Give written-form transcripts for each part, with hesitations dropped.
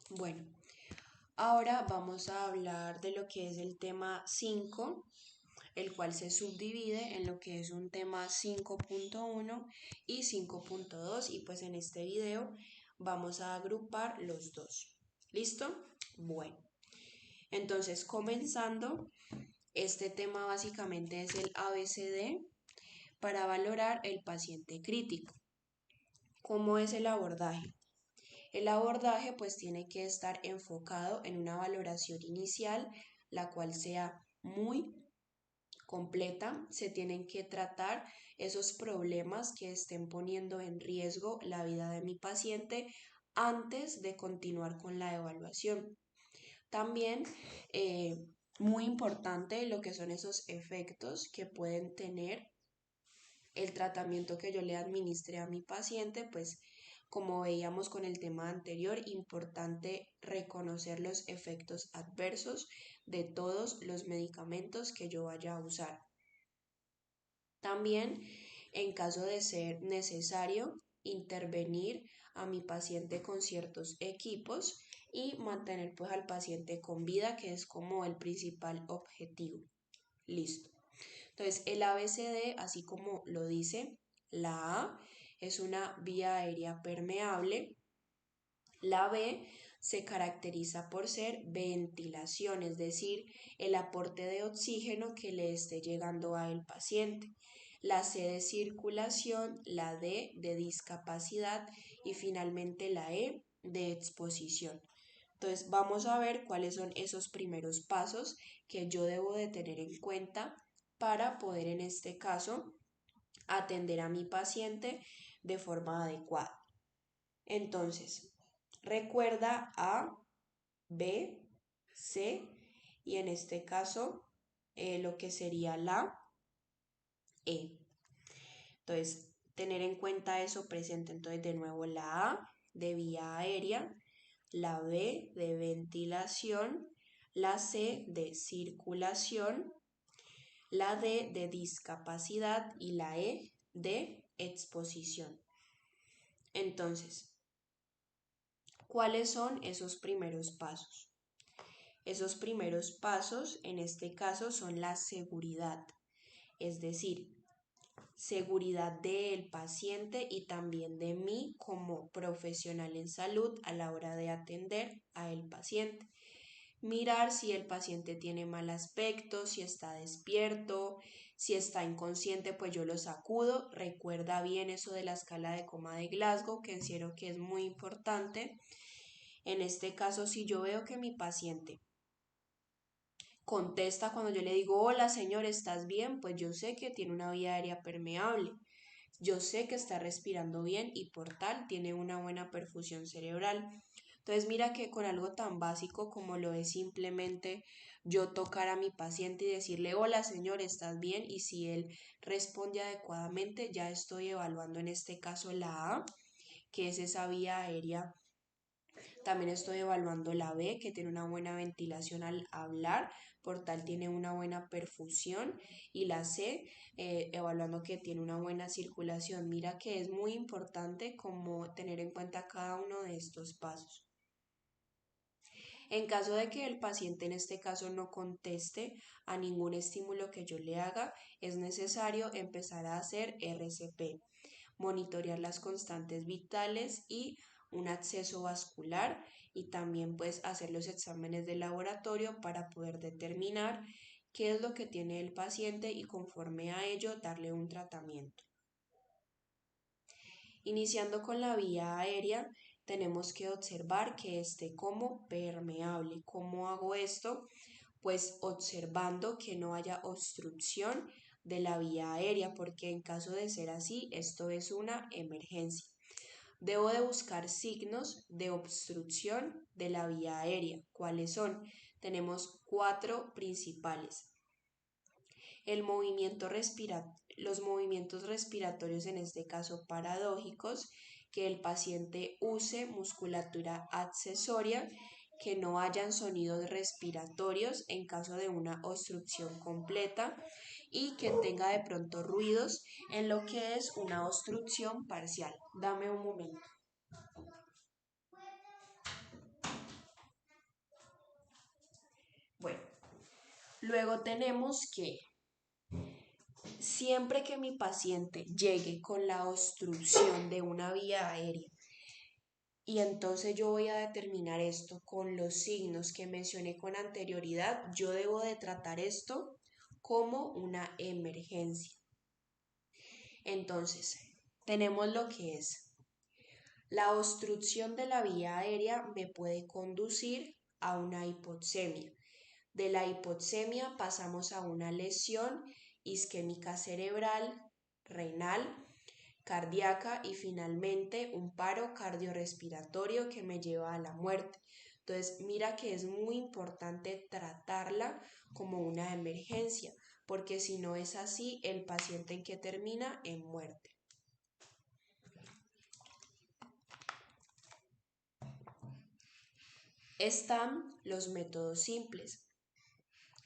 Bueno, ahora vamos a hablar de lo que es el tema 5, el cual se subdivide en lo que es un tema 5.1 y 5.2 y pues en este video vamos a agrupar los dos. ¿Listo? Bueno, entonces comenzando, este tema básicamente es el ABCD para valorar el paciente crítico. ¿Cómo es el abordaje? El abordaje pues tiene que estar enfocado en una valoración inicial, la cual sea muy completa. Se tienen que tratar esos problemas que estén poniendo en riesgo la vida de mi paciente antes de continuar con la evaluación. También muy importante lo que son esos efectos que pueden tener el tratamiento que yo le administre a mi paciente, pues como veíamos con el tema anterior, importante reconocer los efectos adversos de todos los medicamentos que yo vaya a usar. También, en caso de ser necesario, intervenir a mi paciente con ciertos equipos y mantener pues al paciente con vida, que es como el principal objetivo. Listo. Entonces, el ABCD, así como lo dice, la A es una vía aérea permeable, la B se caracteriza por ser ventilación, es decir, el aporte de oxígeno que le esté llegando al paciente. La C de circulación, la D de discapacidad y finalmente la E de exposición. Entonces vamos a ver cuáles son esos primeros pasos que yo debo de tener en cuenta para poder en este caso atender a mi paciente de forma adecuada. Entonces, recuerda A, B, C y en este caso lo que sería la E. Entonces, tener en cuenta eso presente. Entonces, de nuevo la A de vía aérea, la B de ventilación, la C de circulación, la D de discapacidad y la E de exposición. Entonces, ¿cuáles son esos primeros pasos? Esos primeros pasos en este caso son la seguridad, es decir, seguridad del paciente y también de mí como profesional en salud a la hora de atender al paciente. Mirar si el paciente tiene mal aspecto, si está despierto, si está inconsciente, pues yo lo sacudo. Recuerda bien eso de la escala de coma de Glasgow, que considero que es muy importante. En este caso, si yo veo que mi paciente contesta cuando yo le digo, hola señor, ¿estás bien? Pues yo sé que tiene una vía aérea permeable. Yo sé que está respirando bien y por tal tiene una buena perfusión cerebral. Entonces mira que con algo tan básico como lo es simplemente yo tocar a mi paciente y decirle, hola señor, ¿estás bien? Y si él responde adecuadamente, ya estoy evaluando en este caso la A, que es esa vía aérea. También estoy evaluando la B, que tiene una buena ventilación al hablar, por tal tiene una buena perfusión. Y la C, evaluando que tiene una buena circulación. Mira que es muy importante como tener en cuenta cada uno de estos pasos. En caso de que el paciente en este caso no conteste a ningún estímulo que yo le haga, es necesario empezar a hacer RCP, monitorear las constantes vitales y un acceso vascular y también pues hacer los exámenes de laboratorio para poder determinar qué es lo que tiene el paciente y conforme a ello darle un tratamiento. Iniciando con la vía aérea, tenemos que observar que esté como permeable. ¿Cómo hago esto? Pues observando que no haya obstrucción de la vía aérea, porque en caso de ser así, esto es una emergencia. Debo de buscar signos de obstrucción de la vía aérea. ¿Cuáles son? Tenemos 4 principales. Los movimientos respiratorios, en este caso paradójicos, que el paciente use musculatura accesoria, que no hayan sonidos respiratorios en caso de una obstrucción completa y que tenga de pronto ruidos en lo que es una obstrucción parcial. Dame un momento. Luego tenemos que siempre que mi paciente llegue con la obstrucción de una vía aérea, y entonces yo voy a determinar esto con los signos que mencioné con anterioridad, yo debo de tratar esto como una emergencia. Entonces, tenemos lo que es la obstrucción de la vía aérea me puede conducir a una hipoxemia. De la hipoxemia pasamos a una lesión isquémica cerebral, renal, cardíaca y finalmente un paro cardiorrespiratorio que me lleva a la muerte. Entonces, mira que es muy importante tratarla como una emergencia, porque si no es así, el paciente en que termina en muerte. Están los métodos simples,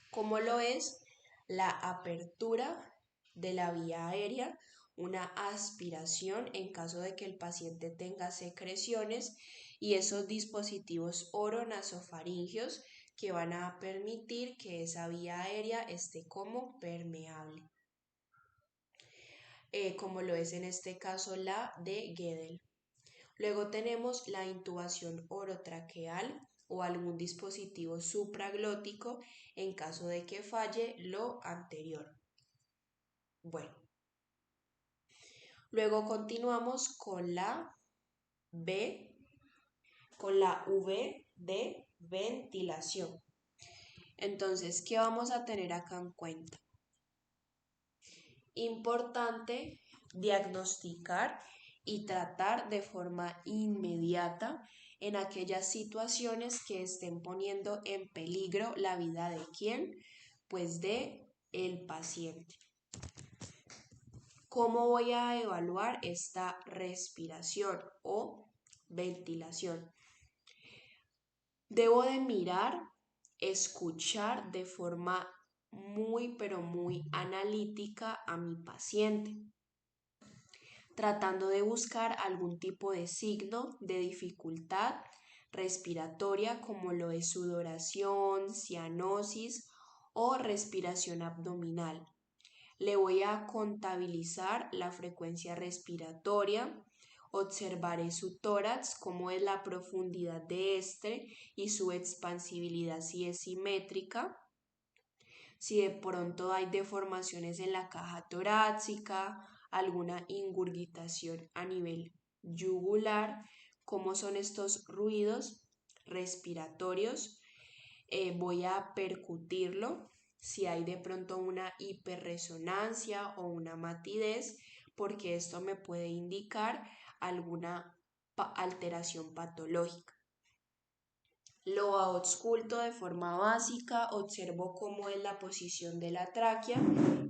como lo es la apertura de la vía aérea, una aspiración en caso de que el paciente tenga secreciones y esos dispositivos oronasofaringeos que van a permitir que esa vía aérea esté como permeable, como lo es en este caso la de Guedel. Luego tenemos la intubación orotraqueal o algún dispositivo supraglótico en caso de que falle lo anterior. Bueno, luego continuamos con la B, con la V de ventilación. Entonces, ¿qué vamos a tener acá en cuenta? Importante diagnosticar y tratar de forma inmediata en aquellas situaciones que estén poniendo en peligro la vida de quién, pues de el paciente. ¿Cómo voy a evaluar esta respiración o ventilación? Debo de mirar, escuchar de forma muy pero muy analítica a mi paciente, tratando de buscar algún tipo de signo de dificultad respiratoria como lo es sudoración, cianosis o respiración abdominal. Le voy a contabilizar la frecuencia respiratoria, observaré su tórax, cómo es la profundidad de este y su expansibilidad si es simétrica. Si de pronto hay deformaciones en la caja torácica, alguna ingurgitación a nivel yugular, cómo son estos ruidos respiratorios, voy a percutirlo, si hay de pronto una hiperresonancia o una matidez, porque esto me puede indicar alguna alteración patológica. Lo ausculto de forma básica, observo cómo es la posición de la tráquea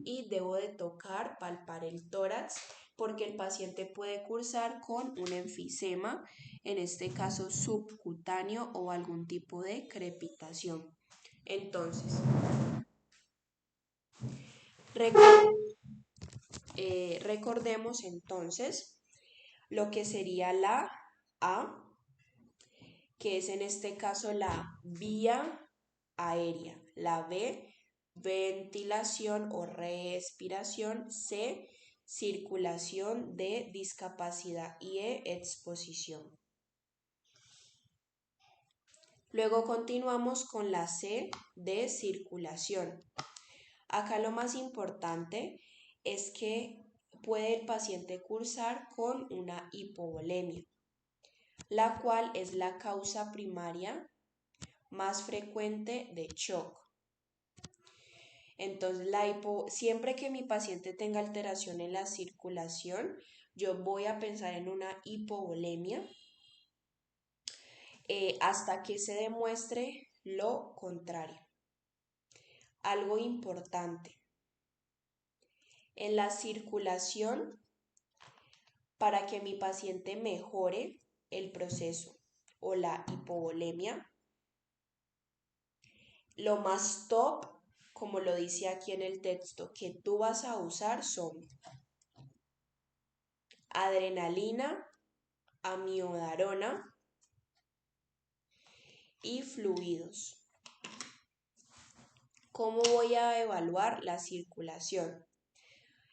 y debo de tocar, palpar el tórax porque el paciente puede cursar con un enfisema, en este caso subcutáneo o algún tipo de crepitación. Entonces, recordemos entonces lo que sería la A, que es en este caso la vía aérea, la B, ventilación o respiración, C, circulación, D, discapacidad y E, exposición. Luego continuamos con la C de circulación. Acá lo más importante es que puede el paciente cursar con una hipovolemia, la cual es la causa primaria más frecuente de shock. Entonces, siempre que mi paciente tenga alteración en la circulación, yo voy a pensar en una hipovolemia hasta que se demuestre lo contrario. Algo importante, en la circulación, para que mi paciente mejore el proceso o la hipovolemia, lo más top, como lo dice aquí en el texto, que tú vas a usar son adrenalina, amiodarona y fluidos. ¿Cómo voy a evaluar la circulación?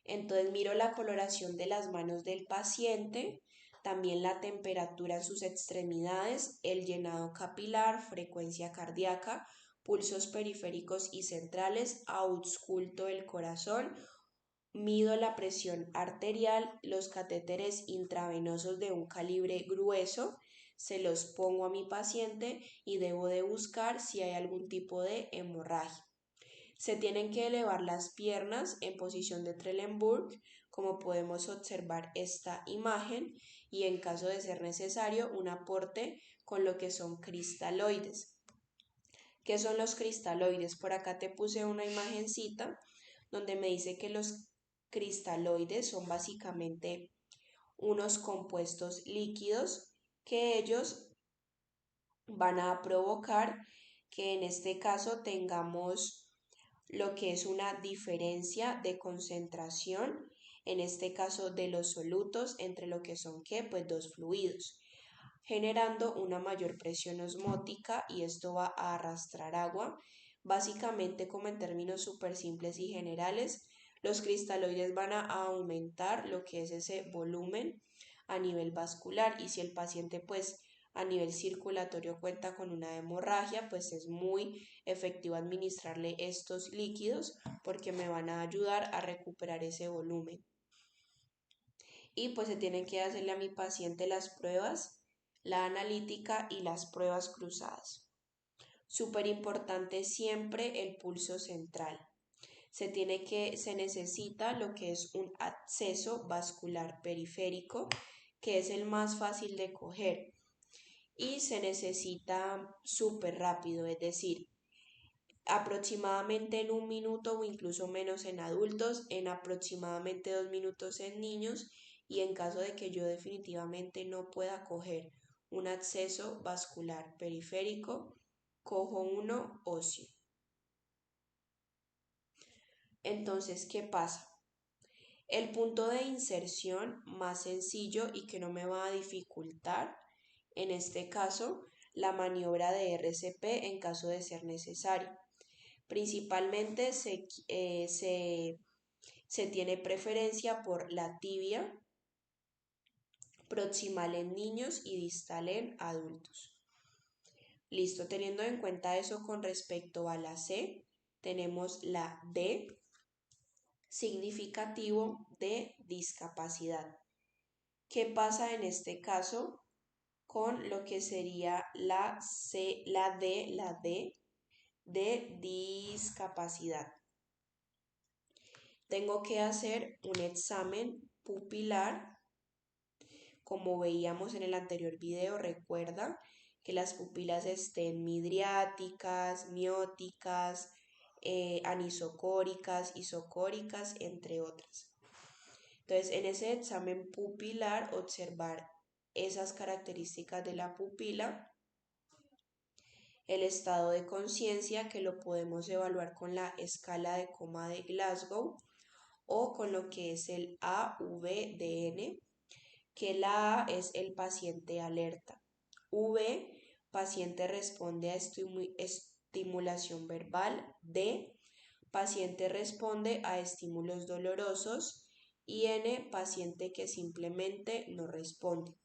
Entonces miro la coloración de las manos del paciente, también la temperatura en sus extremidades, el llenado capilar, frecuencia cardíaca, pulsos periféricos y centrales, ausculto del corazón, mido la presión arterial, los catéteres intravenosos de un calibre grueso, se los pongo a mi paciente y debo de buscar si hay algún tipo de hemorragia. Se tienen que elevar las piernas en posición de Trendelenburg, como podemos observar esta imagen, y en caso de ser necesario, un aporte con lo que son cristaloides. ¿Qué son los cristaloides? Por acá te puse una imagencita donde me dice que los cristaloides son básicamente unos compuestos líquidos que ellos van a provocar que en este caso tengamos lo que es una diferencia de concentración, en este caso de los solutos, entre lo que son ¿qué? Pues dos fluidos, generando una mayor presión osmótica y esto va a arrastrar agua. Básicamente, como en términos súper simples y generales, los cristaloides van a aumentar lo que es ese volumen a nivel vascular y si el paciente pues a nivel circulatorio cuenta con una hemorragia, pues es muy efectivo administrarle estos líquidos porque me van a ayudar a recuperar ese volumen. Y pues se tienen que hacerle a mi paciente las pruebas, la analítica y las pruebas cruzadas. Súper importante siempre el pulso central. Se necesita lo que es un acceso vascular periférico, que es el más fácil de coger y se necesita súper rápido, es decir, aproximadamente en 1 minuto o incluso menos en adultos, en aproximadamente 2 minutos en niños y en caso de que yo definitivamente no pueda coger un acceso vascular periférico, cojo uno óseo. Entonces, ¿qué pasa? El punto de inserción más sencillo y que no me va a dificultar, en este caso, la maniobra de RCP en caso de ser necesario. Principalmente se tiene preferencia por la tibia, proximal en niños y distal en adultos. Listo, teniendo en cuenta eso con respecto a la C, tenemos la D, significativo de discapacidad. ¿Qué pasa en este caso con lo que sería la C, la D de discapacidad? Tengo que hacer un examen pupilar, como veíamos en el anterior video, recuerda que las pupilas estén midriáticas, mióticas, anisocóricas, isocóricas, entre otras. Entonces, en ese examen pupilar, observar esas características de la pupila, el estado de conciencia, que lo podemos evaluar con la escala de coma de Glasgow o con lo que es el AVDN, que la A es el paciente alerta. V, paciente responde a estimulación verbal. D, paciente responde a estímulos dolorosos. Y N, paciente que simplemente no responde.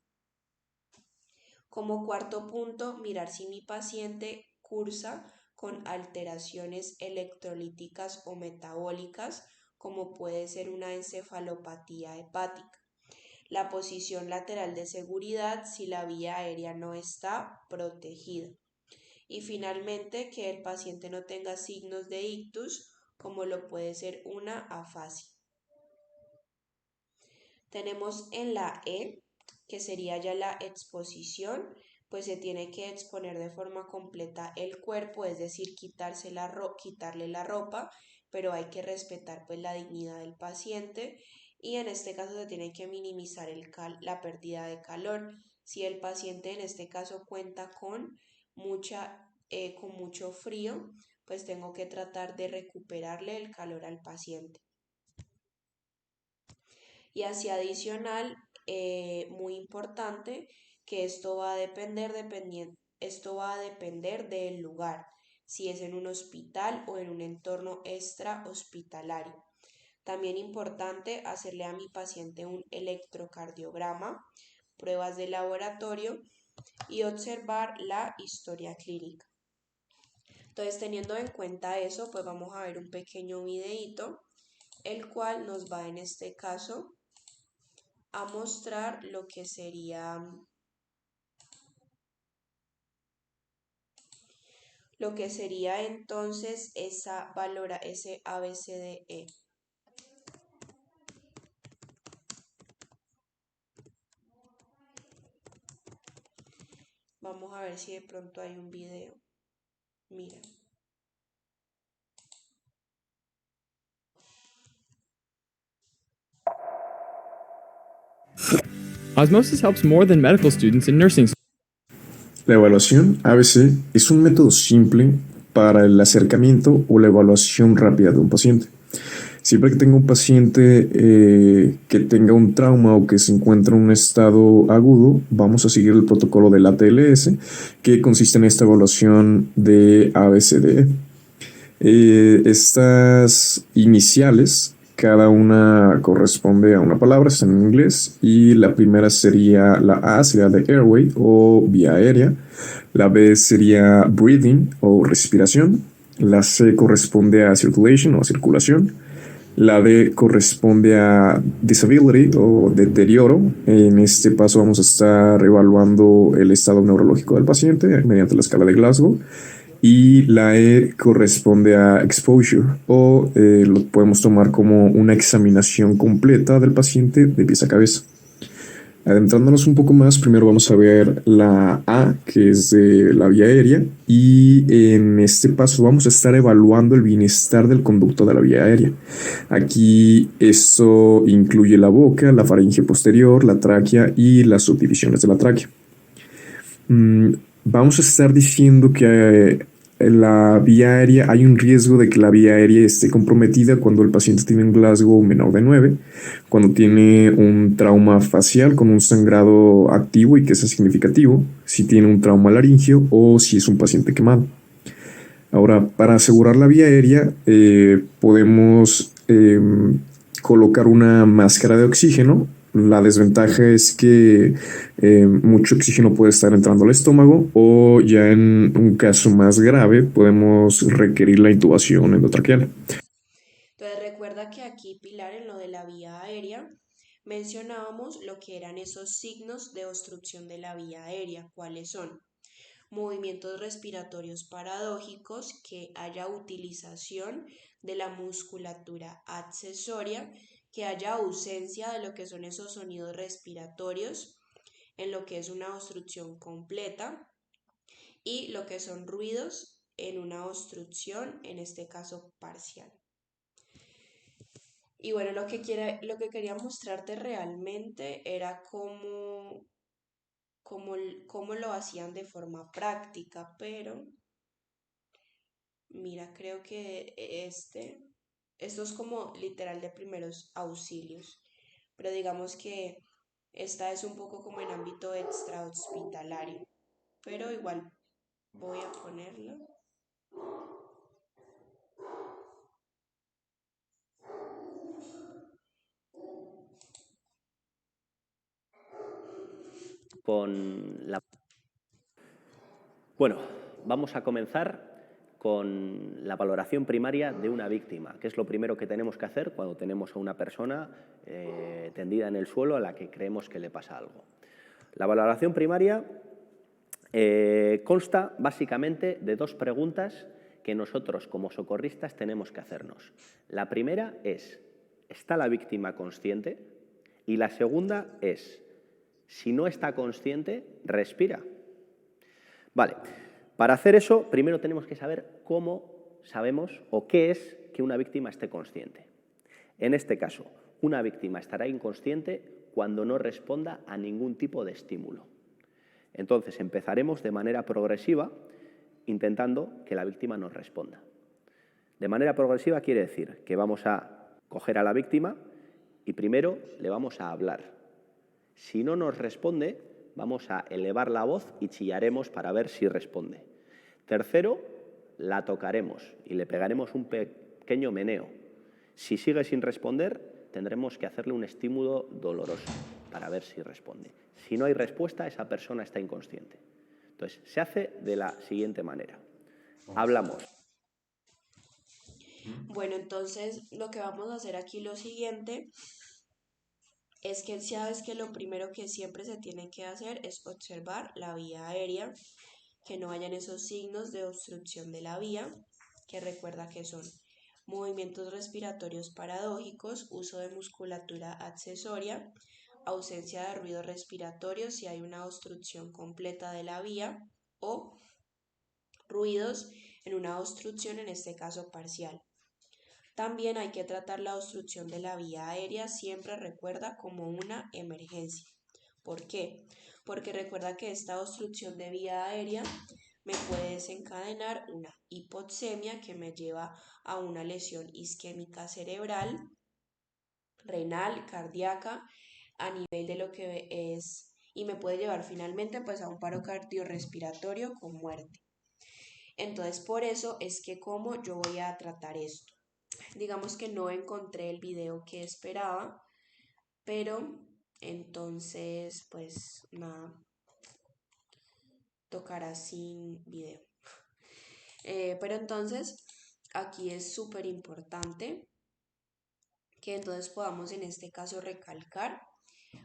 Como cuarto punto, mirar si mi paciente cursa con alteraciones electrolíticas o metabólicas, como puede ser una encefalopatía hepática. La posición lateral de seguridad si la vía aérea no está protegida. Y finalmente, que el paciente no tenga signos de ictus, como lo puede ser una afasia. Tenemos en la E, que sería ya la exposición, pues se tiene que exponer de forma completa el cuerpo, es decir, quitarle la ropa, pero hay que respetar pues la dignidad del paciente y en este caso se tiene que minimizar la pérdida de calor. Si el paciente en este caso cuenta con mucho frío, pues tengo que tratar de recuperarle el calor al paciente. Y así adicional, muy importante, que esto va a depender del lugar. si es en un hospital o en un entorno extrahospitalario. También importante hacerle a mi paciente un electrocardiograma, pruebas de laboratorio y observar la historia clínica. Entonces, teniendo en cuenta eso, pues vamos a ver un pequeño videíto, el cual nos va en este caso a mostrar lo que sería entonces ese ABCDE. Vamos a ver si de pronto hay un video. Mira. Osmosis helps more than medical students in nursing. La evaluación ABC es un método simple para el acercamiento o la evaluación rápida de un paciente. Siempre que tenga un paciente que tenga un trauma o que se encuentre en un estado agudo, vamos a seguir el protocolo del ATLS, que consiste en esta evaluación de ABCDE. Estas iniciales, cada una corresponde a una palabra, está en inglés, y la primera sería la A, sería de airway o vía aérea, la B sería breathing o respiración, la C corresponde a circulation o circulación, la D corresponde a disability o deterioro. En este paso vamos a estar evaluando el estado neurológico del paciente mediante la escala de Glasgow. Y la E corresponde a exposure o lo podemos tomar como una examinación completa del paciente de pies a cabeza. Adentrándonos un poco más, primero vamos a ver la A, que es de la vía aérea, y en este paso vamos a estar evaluando el bienestar del conducto de la vía aérea. Aquí esto incluye la boca, la faringe posterior, la tráquea y las subdivisiones de la tráquea. Vamos a estar diciendo que la vía aérea, hay un riesgo de que la vía aérea esté comprometida cuando el paciente tiene un Glasgow menor de 9, cuando tiene un trauma facial con un sangrado activo y que sea significativo, si tiene un trauma laringio o si es un paciente quemado. Ahora, para asegurar la vía aérea, podemos colocar una máscara de oxígeno. La desventaja es que mucho oxígeno puede estar entrando al estómago o ya en un caso más grave podemos requerir la intubación endotraqueal. Entonces recuerda que aquí, Pilar, en lo de la vía aérea, mencionábamos lo que eran esos signos de obstrucción de la vía aérea. ¿Cuáles son? Movimientos respiratorios paradójicos, que haya utilización de la musculatura accesoria, que haya ausencia de lo que son esos sonidos respiratorios, en lo que es una obstrucción completa, y lo que son ruidos en una obstrucción, en este caso parcial. Y bueno, lo que quería mostrarte realmente era cómo lo hacían de forma práctica, pero mira, creo que esto es como literal de primeros auxilios, pero digamos que esta es un poco como en ámbito extrahospitalario, pero igual voy a ponerlo. Bueno, vamos a comenzar con la valoración primaria de una víctima, que es lo primero que tenemos que hacer cuando tenemos a una persona tendida en el suelo a la que creemos que le pasa algo. La valoración primaria consta básicamente de dos preguntas que nosotros como socorristas tenemos que hacernos. La primera es, ¿está la víctima consciente? Y la segunda es, si no está consciente, ¿respira? Vale, para hacer eso, primero tenemos que saber cómo sabemos o qué es que una víctima esté consciente. En este caso, una víctima estará inconsciente cuando no responda a ningún tipo de estímulo. Entonces, empezaremos de manera progresiva intentando que la víctima nos responda. De manera progresiva quiere decir que vamos a coger a la víctima y primero le vamos a hablar. Si no nos responde, vamos a elevar la voz y chillaremos para ver si responde. Tercero, la tocaremos y le pegaremos un pequeño meneo. Si sigue sin responder, tendremos que hacerle un estímulo doloroso para ver si responde. Si no hay respuesta, esa persona está inconsciente. Entonces, se hace de la siguiente manera. Hablamos. Bueno, entonces lo que vamos a hacer aquí lo siguiente es que sabes que lo primero que siempre se tiene que hacer es observar la vía aérea, que no hayan esos signos de obstrucción de la vía, que recuerda que son movimientos respiratorios paradójicos, uso de musculatura accesoria, ausencia de ruido respiratorio si hay una obstrucción completa de la vía o ruidos en una obstrucción, en este caso parcial. También hay que tratar la obstrucción de la vía aérea, siempre recuerda como una emergencia. ¿Por qué? Porque recuerda que esta obstrucción de vía aérea me puede desencadenar una hipoxemia que me lleva a una lesión isquémica cerebral, renal, cardíaca, a nivel de lo que es, y me puede llevar finalmente pues a un paro cardiorrespiratorio con muerte. Entonces por eso es que como yo voy a tratar esto. Digamos que no encontré el video que esperaba, pero entonces pues nada, tocará sin video. Pero entonces aquí es súper importante que entonces podamos en este caso recalcar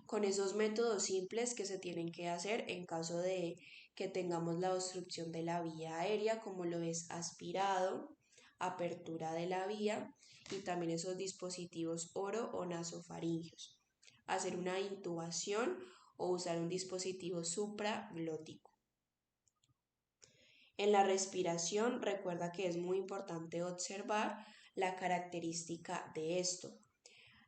con esos métodos simples que se tienen que hacer en caso de que tengamos la obstrucción de la vía aérea, como lo es aspirado, apertura de la vía y también esos dispositivos oro o nasofaringios. Hacer una intubación o usar un dispositivo supraglótico. En la respiración, recuerda que es muy importante observar la característica de esto.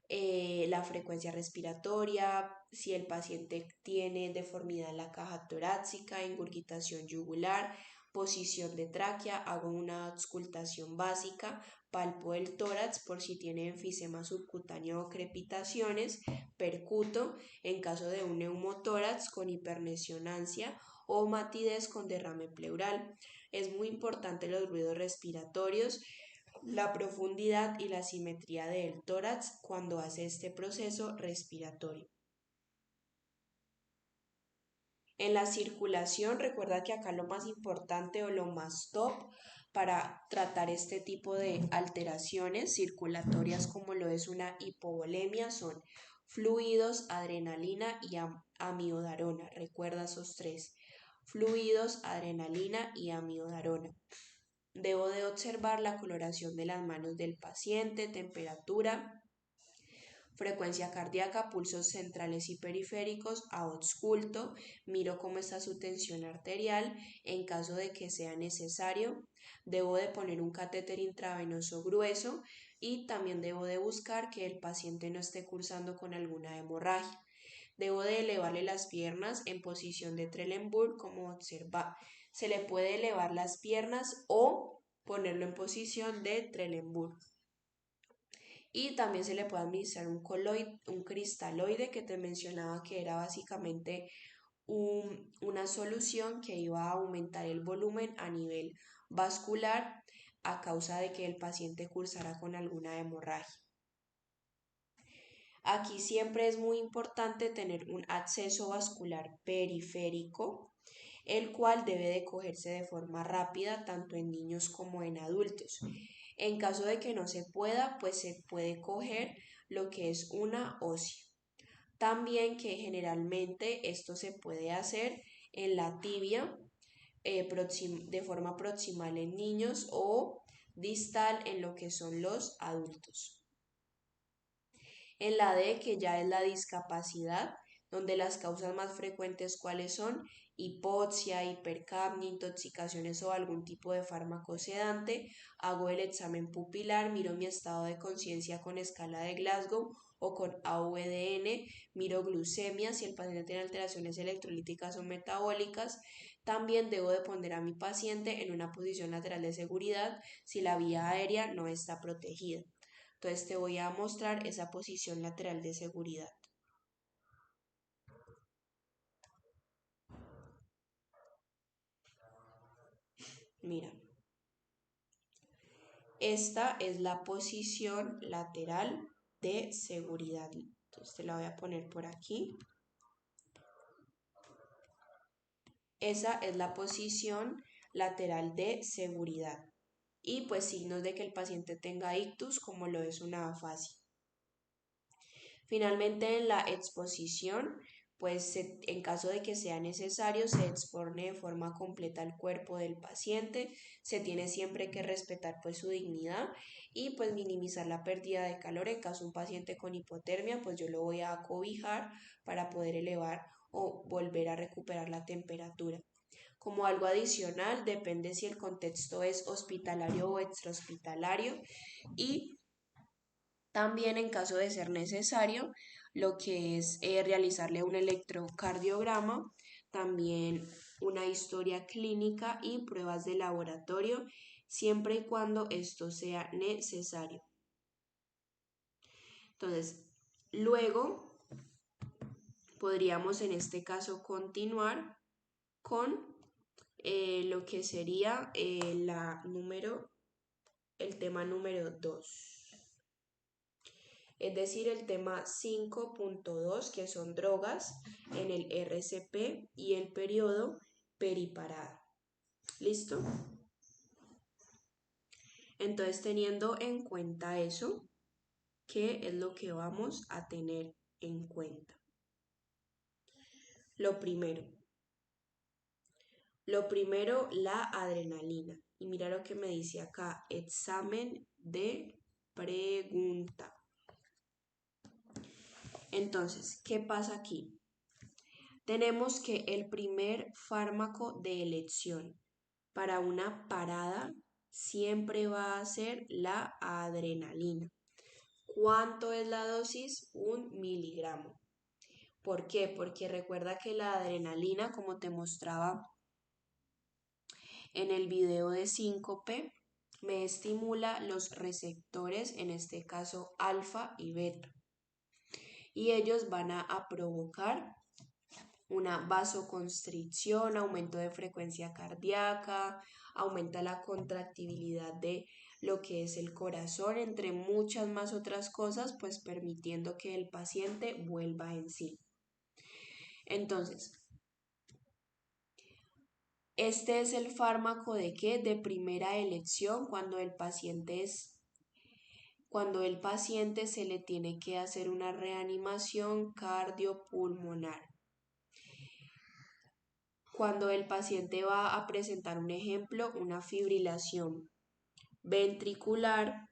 La frecuencia respiratoria, si el paciente tiene deformidad en la caja torácica, ingurgitación yugular, posición de tráquea, hago una auscultación básica, palpo el tórax por si tiene enfisema subcutáneo o crepitaciones, percuto en caso de un neumotórax con hipernesionancia o matidez con derrame pleural. Es muy importante los ruidos respiratorios, la profundidad y la simetría del tórax cuando hace este proceso respiratorio. En la circulación, recuerda que acá lo más importante o lo más top para tratar este tipo de alteraciones circulatorias como lo es una hipovolemia son fluidos, adrenalina y amiodarona. Recuerda esos tres. Fluidos, adrenalina y amiodarona. Debo de observar la coloración de las manos del paciente, temperatura, frecuencia cardíaca, pulsos centrales y periféricos, ausculto, miro cómo está su tensión arterial, en caso de que sea necesario, debo de poner un catéter intravenoso grueso y también debo de buscar que el paciente no esté cursando con alguna hemorragia. Debo de elevarle las piernas en posición de Trendelenburg como observa. Se le puede elevar las piernas o ponerlo en posición de Trendelenburg. Y también se le puede administrar un cristaloide que te mencionaba que era básicamente una solución que iba a aumentar el volumen a nivel vascular a causa de que el paciente cursara con alguna hemorragia. Aquí siempre es muy importante tener un acceso vascular periférico, el cual debe de cogerse de forma rápida tanto en niños como en adultos. En caso de que no se pueda, pues se puede coger lo que es una ósea. También que generalmente esto se puede hacer en la tibia de forma proximal en niños o distal en lo que son los adultos. En la D, que ya es la discapacidad, donde las causas más frecuentes cuáles son hipoxia, hipercapnia, intoxicaciones o algún tipo de fármaco sedante, hago el examen pupilar, miro mi estado de conciencia con escala de Glasgow o con AVDN, miro glucemia, si el paciente tiene alteraciones electrolíticas o metabólicas, también debo de poner a mi paciente en una posición lateral de seguridad si la vía aérea no está protegida. Entonces te voy a mostrar esa posición lateral de seguridad. Mira, Esta es la posición lateral de seguridad. Entonces te la voy a poner por aquí. Esa es la posición lateral de seguridad. Y pues signos de que el paciente tenga ictus, como lo es una afasia. Finalmente, en la exposición, pues en caso de que sea necesario, se expone de forma completa el cuerpo del paciente, se tiene siempre que respetar pues su dignidad y pues minimizar la pérdida de calor. En caso de un paciente con hipotermia, pues yo lo voy a acobijar para poder elevar o volver a recuperar la temperatura. Como algo adicional, depende si el contexto es hospitalario o extrahospitalario y también en caso de ser necesario, lo que es realizarle un electrocardiograma, también una historia clínica y pruebas de laboratorio, siempre y cuando esto sea necesario. Entonces, luego podríamos en este caso continuar con lo que sería el tema número 2. Es decir, el tema 5.2, que son drogas en el RCP y el periodo periparada. ¿Listo? Entonces, teniendo en cuenta eso, ¿qué es lo que vamos a tener en cuenta? Lo primero, la adrenalina. Y mira lo que me dice acá, examen de pregunta. Entonces, ¿qué pasa aquí? Tenemos que el primer fármaco de elección para una parada siempre va a ser la adrenalina. ¿Cuánto es la dosis? 1 miligramo. ¿Por qué? Porque recuerda que la adrenalina, como te mostraba en el video de síncope, me estimula los receptores, en este caso alfa y beta. Y ellos van a provocar una vasoconstricción, aumento de frecuencia cardíaca, aumenta la contractibilidad de lo que es el corazón, entre muchas más otras cosas, pues permitiendo que el paciente vuelva en sí. Entonces, este es el fármaco de qué? De primera elección cuando el paciente se le tiene que hacer una reanimación cardiopulmonar. Cuando el paciente va a presentar un ejemplo, una fibrilación ventricular,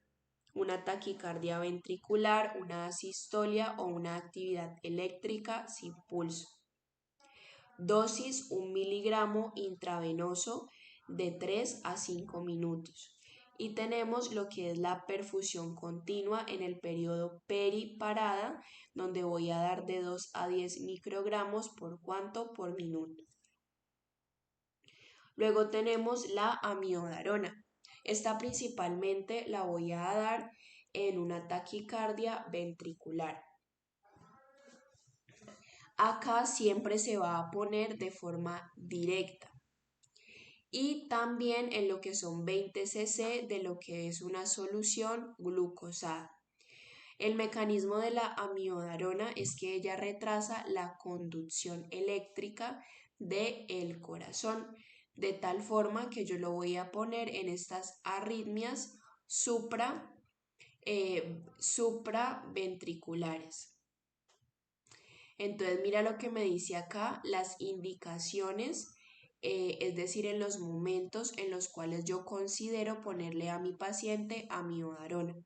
una taquicardia ventricular, una asistolia o una actividad eléctrica sin pulso. Dosis 1 miligramo intravenoso de 3 a 5 minutos. Y tenemos lo que es la perfusión continua en el periodo periparada, donde voy a dar de 2 a 10 microgramos por cuánto por minuto. Luego tenemos la amiodarona. Esta principalmente la voy a dar en una taquicardia ventricular. Acá siempre se va a poner de forma directa. Y también en lo que son 20 cc de lo que es una solución glucosada. El mecanismo de la amiodarona es que ella retrasa la conducción eléctrica del corazón, de tal forma que yo lo voy a poner en estas arritmias supraventriculares. Entonces mira lo que me dice acá, las indicaciones, es decir, en los momentos en los cuales yo considero ponerle a mi paciente amiodarona.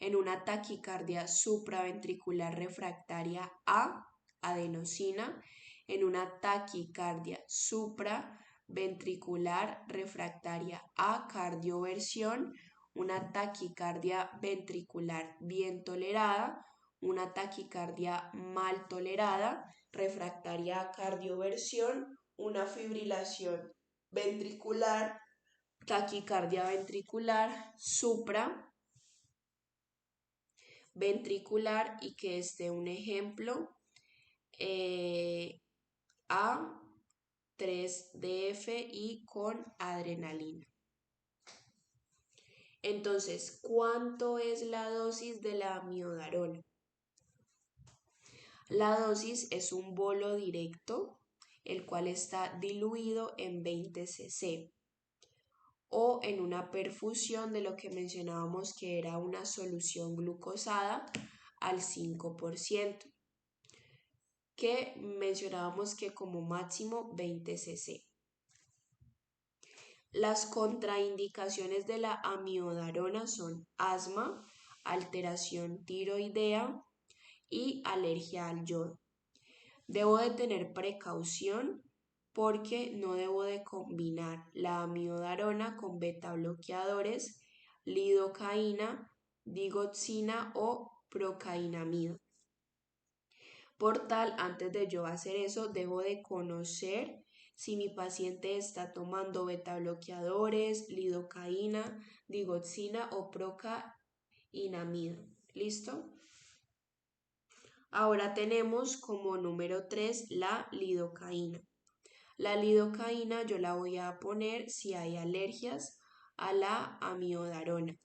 En una taquicardia supraventricular refractaria a adenosina, en una taquicardia supraventricular refractaria a cardioversión, una taquicardia ventricular bien tolerada, una taquicardia mal tolerada, refractaria a cardioversión, una fibrilación ventricular, taquicardia ventricular supraventricular y que esté un ejemplo a 3DF y con adrenalina. Entonces, ¿cuánto es la dosis de la amiodarona? La dosis es un bolo directo, el cual está diluido en 20 cc o en una perfusión de lo que mencionábamos que era una solución glucosada al 5%, que mencionábamos que como máximo 20 cc. Las contraindicaciones de la amiodarona son asma, alteración tiroidea y alergia al yodo. Debo de tener precaución porque no debo de combinar la amiodarona con beta bloqueadores, lidocaína, digoxina o procainamida. Por tal, antes de yo hacer eso, debo de conocer si mi paciente está tomando beta bloqueadores, lidocaína, digoxina o procainamida. ¿Listo? Ahora tenemos como número 3 la lidocaína. La lidocaína yo la voy a poner si hay alergias a la amiodarona.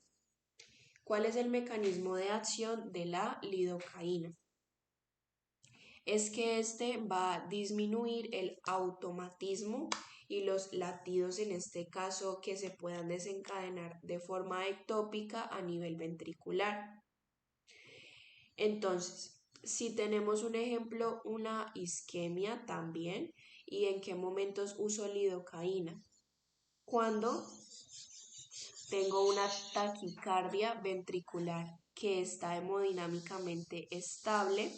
¿Cuál es el mecanismo de acción de la lidocaína? Es que este va a disminuir el automatismo y los latidos en este caso que se puedan desencadenar de forma ectópica a nivel ventricular. Entonces, si tenemos un ejemplo, una isquemia también, ¿y en qué momentos uso lidocaína? Cuando tengo una taquicardia ventricular que está hemodinámicamente estable,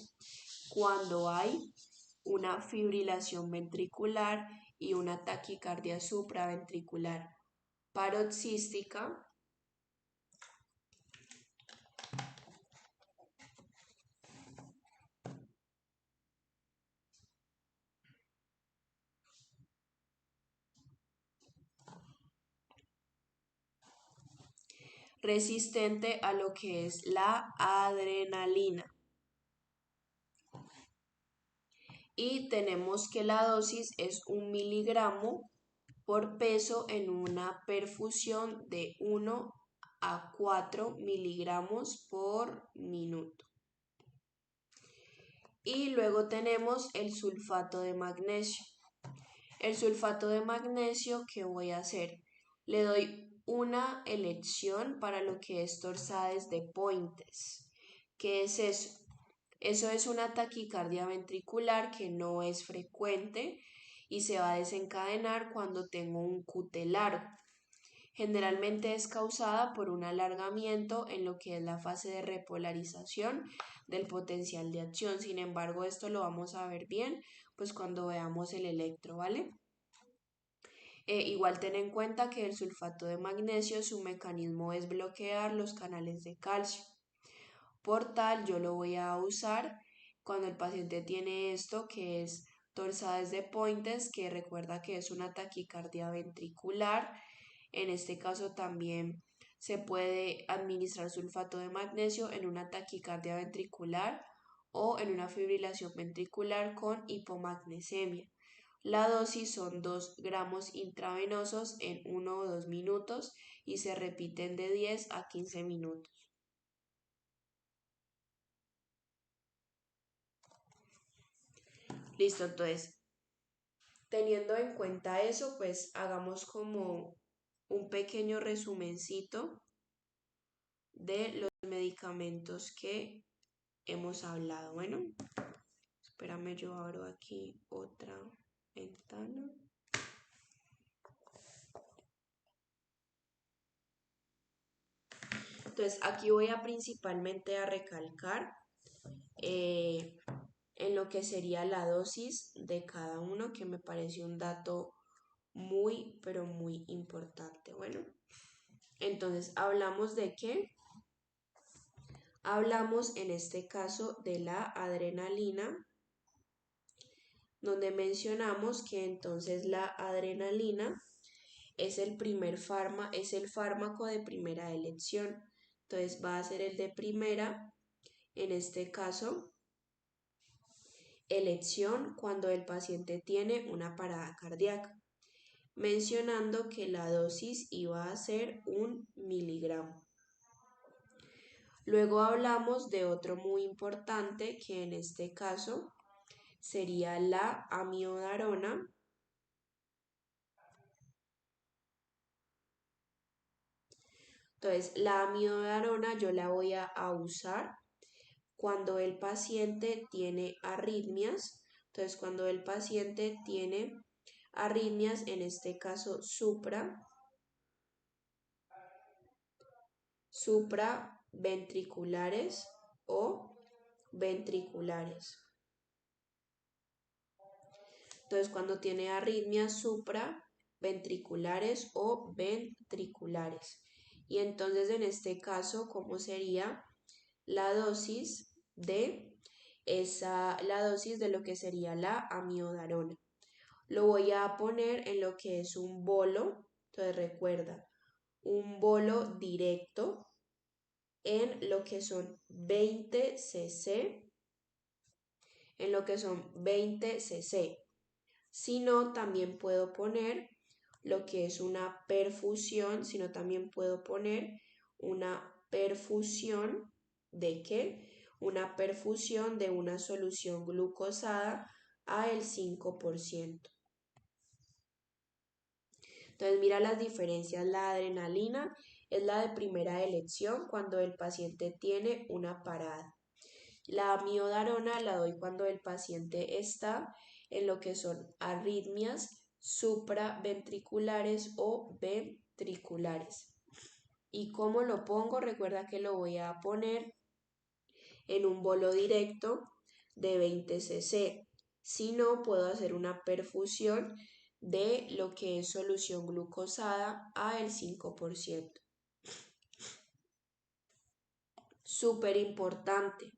cuando hay una fibrilación ventricular y una taquicardia supraventricular paroxística, resistente a lo que es la adrenalina. Y tenemos que la dosis es 1 miligramo por peso en una perfusión de 1 a 4 miligramos por minuto. Y luego tenemos el sulfato de magnesio. El sulfato de magnesio, ¿qué voy a hacer? Le doy una elección para lo que es torsades de Pointes. ¿Qué es eso? Eso es una taquicardia ventricular que no es frecuente y se va a desencadenar cuando tengo un QT largo. Generalmente es causada por un alargamiento en lo que es la fase de repolarización del potencial de acción. Sin embargo, esto lo vamos a ver bien pues cuando veamos el electro, ¿vale? Igual ten en cuenta que el sulfato de magnesio, su mecanismo es bloquear los canales de calcio. Por tal, yo lo voy a usar cuando el paciente tiene esto, que es torsades de Pointes, que recuerda que es una taquicardia ventricular. En este caso también se puede administrar sulfato de magnesio en una taquicardia ventricular o en una fibrilación ventricular con hipomagnesemia. La dosis son 2 gramos intravenosos en 1 o 2 minutos y se repiten de 10 a 15 minutos. Listo, entonces, teniendo en cuenta eso, pues hagamos como un pequeño resumencito de los medicamentos que hemos hablado. Bueno, espérame, yo abro aquí otra ventana. Entonces, aquí voy a principalmente a recalcar eh, en lo que sería la dosis de cada uno, que me parece un dato muy, pero muy importante. Bueno, entonces, ¿hablamos de qué? Hablamos en este caso de la adrenalina, donde mencionamos que entonces la adrenalina es es el fármaco de primera elección. Entonces va a ser el de primera, en este caso, elección cuando el paciente tiene una parada cardíaca. mencionando que la dosis iba a ser 1 miligramo. Luego hablamos de otro muy importante que en este caso sería la amiodarona. Entonces, la amiodarona yo la voy a usar cuando el paciente tiene arritmias. Entonces, cuando el paciente tiene arritmias, en este caso supraventriculares o ventriculares. Entonces, cuando tiene arritmias supraventriculares o ventriculares. Y entonces, en este caso, ¿cómo sería la dosis la dosis de lo que sería la amiodarona? Lo voy a poner en lo que es un bolo. Entonces, recuerda, un bolo directo en lo que son 20 cc, en lo que son 20 cc. Si no, también puedo poner lo que es una perfusión, sino también puedo poner una perfusión ¿de qué? Una perfusión de una solución glucosada a el 5%. Entonces mira las diferencias. La adrenalina es la de primera elección cuando el paciente tiene una parada. La amiodarona la doy cuando el paciente está en lo que son arritmias supraventriculares o ventriculares. ¿Y cómo lo pongo? Recuerda que lo voy a poner en un bolo directo de 20 cc. Si no, puedo hacer una perfusión de lo que es solución glucosada a el 5%. Súper importante,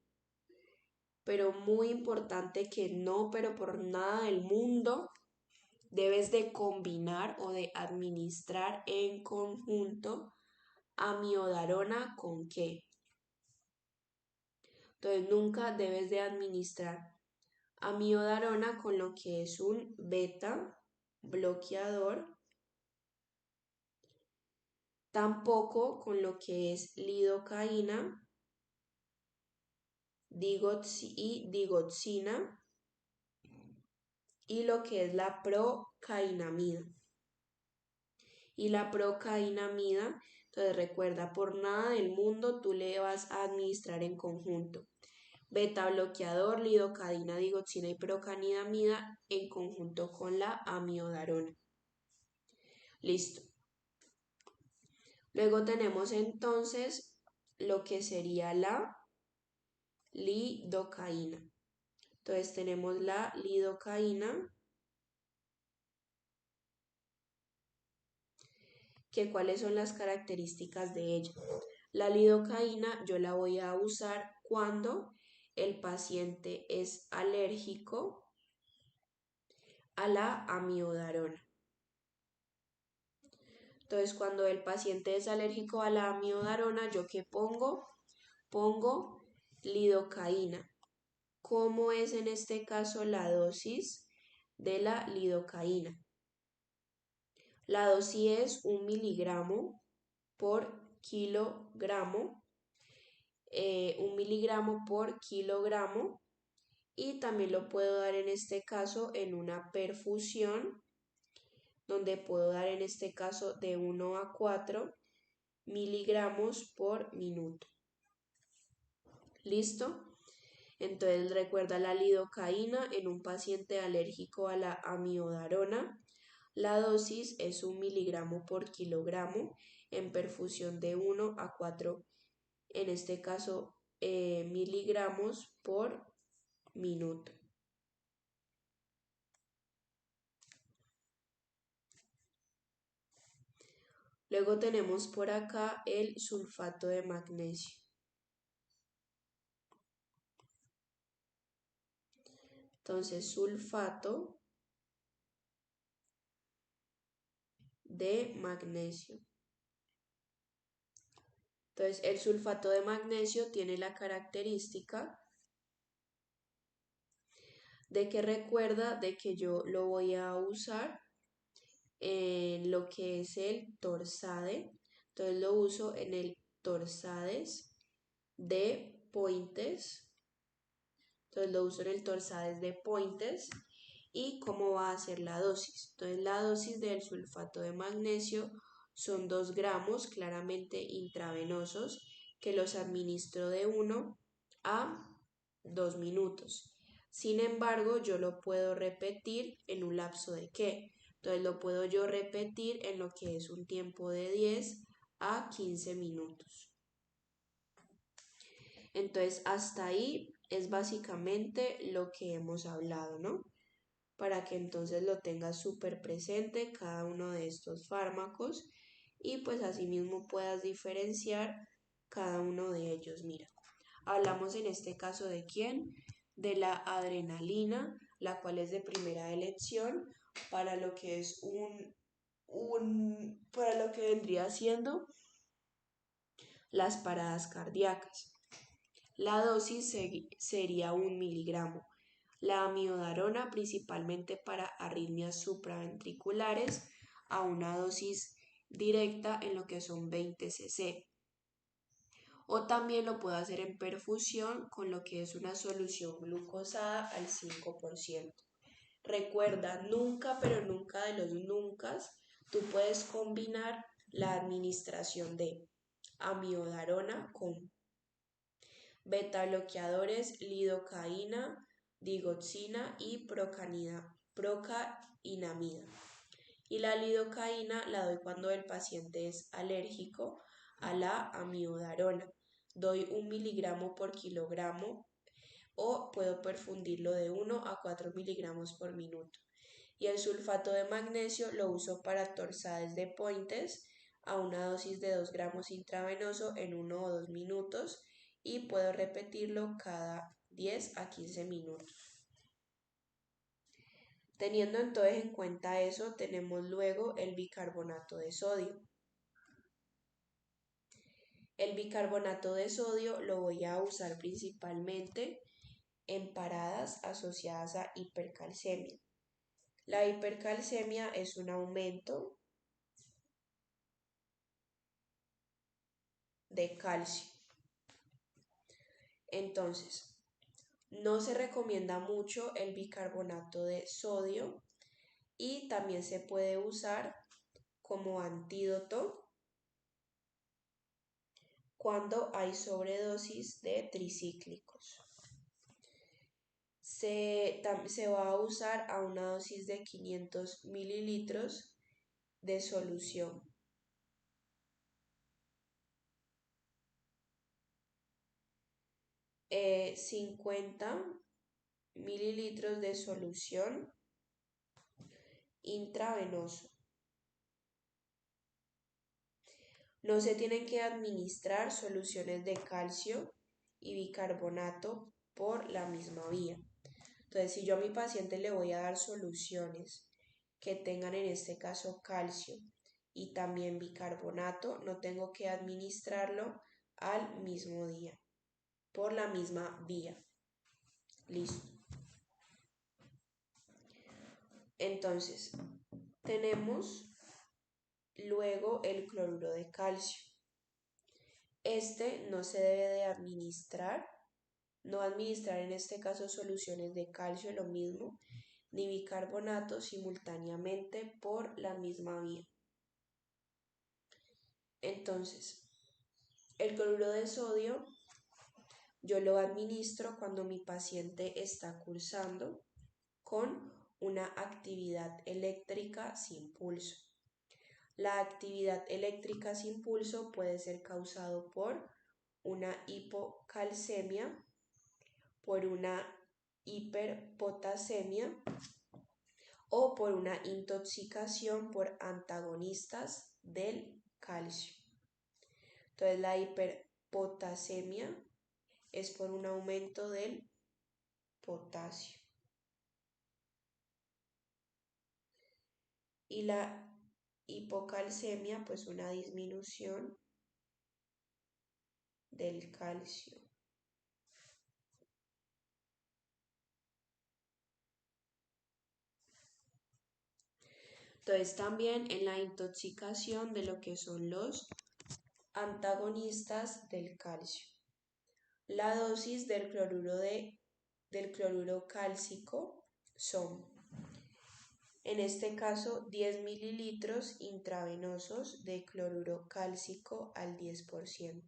pero muy importante que no, pero por nada del mundo debes de combinar o de administrar en conjunto amiodarona con qué. Entonces nunca debes de administrar amiodarona con lo que es un beta bloqueador, tampoco con lo que es lidocaína y digoxina y lo que es la procainamida. Y la procainamida, entonces recuerda, por nada del mundo tú le vas a administrar en conjunto beta bloqueador, lidocaína, digoxina y procainamida en conjunto con la amiodarona. Listo. Luego tenemos entonces lo que sería la lidocaína. Entonces tenemos la lidocaína, que cuáles son las características de ella. La lidocaína yo la voy a usar cuando el paciente es alérgico a la amiodarona. Entonces, cuando el paciente es alérgico a la amiodarona, ¿yo qué pongo? Pongo lidocaína. ¿Cómo es en este caso la dosis de la lidocaína? La dosis es 1 miligramo por kilogramo, 1 miligramo por kilogramo, y también lo puedo dar en este caso en una perfusión, donde puedo dar en este caso de 1 a 4 miligramos por minuto. ¿Listo? Entonces recuerda la lidocaína en un paciente alérgico a la amiodarona. La dosis es 1 miligramo por kilogramo en perfusión de 1 a 4, en este caso miligramos por minuto. Luego tenemos por acá el sulfato de magnesio. Entonces, sulfato de magnesio. Entonces, el sulfato de magnesio tiene la característica de que recuerda de que yo lo voy a usar en lo que es el torsade. Entonces lo uso en el torsades de Pointes. Entonces lo uso en el torsades de Pointes. ¿Y cómo va a ser la dosis? Entonces la dosis del sulfato de magnesio son 2 gramos claramente intravenosos que los administro de 1 a 2 minutos. Sin embargo, yo lo puedo repetir en un lapso de ¿qué? Entonces lo puedo yo repetir en lo que es un tiempo de 10 a 15 minutos. Entonces hasta ahí es básicamente lo que hemos hablado, ¿no? Para que entonces lo tengas súper presente cada uno de estos fármacos y pues asimismo puedas diferenciar cada uno de ellos. Mira, hablamos en este caso de quién, de la adrenalina, la cual es de primera elección para lo que es para lo que vendría siendo las paradas cardíacas. La dosis sería 1 miligramo. La amiodarona principalmente para arritmias supraventriculares a una dosis directa en lo que son 20 cc. O también lo puedo hacer en perfusión con lo que es una solución glucosada al 5%. Recuerda, nunca, pero nunca de los nunca, tú puedes combinar la administración de amiodarona con beta bloqueadores, lidocaína, digoxina y procainamida. Y la lidocaína la doy cuando el paciente es alérgico a la amiodarona. Doy 1 miligramo por kilogramo o puedo perfundirlo de 1 a 4 miligramos por minuto. Y el sulfato de magnesio lo uso para torsades de Pointes a una dosis de 2 gramos intravenoso en 1 o 2 minutos y puedo repetirlo cada 10 a 15 minutos. Teniendo entonces en cuenta eso, tenemos luego el bicarbonato de sodio. El bicarbonato de sodio lo voy a usar principalmente en paradas asociadas a hipercalcemia. La hipercalcemia es un aumento de calcio. Entonces, no se recomienda mucho el bicarbonato de sodio y también se puede usar como antídoto cuando hay sobredosis de tricíclicos. Se va a usar a una dosis de 500 mililitros de solución. Eh, 50 mililitros de solución intravenoso. No se tienen que administrar soluciones de calcio y bicarbonato por la misma vía. Entonces, si yo a mi paciente le voy a dar soluciones que tengan en este caso calcio y también bicarbonato, no tengo que administrarlo al mismo día, por la misma vía. Listo. Entonces, tenemos luego el cloruro de calcio. Este no se debe de administrar, no administrar en este caso soluciones de calcio, lo mismo, ni bicarbonato simultáneamente por la misma vía. Entonces, el cloruro de sodio yo lo administro cuando mi paciente está cursando con una actividad eléctrica sin pulso. La actividad eléctrica sin pulso puede ser causado por una hipocalcemia, por una hiperpotasemia o por una intoxicación por antagonistas del calcio. Entonces la hiperpotasemia es por un aumento del potasio. Y la hipocalcemia, pues una disminución del calcio. Entonces también en la intoxicación de lo que son los antagonistas del calcio. La dosis del cloruro cálcico son, en este caso, 10 mililitros intravenosos de cloruro cálcico al 10%.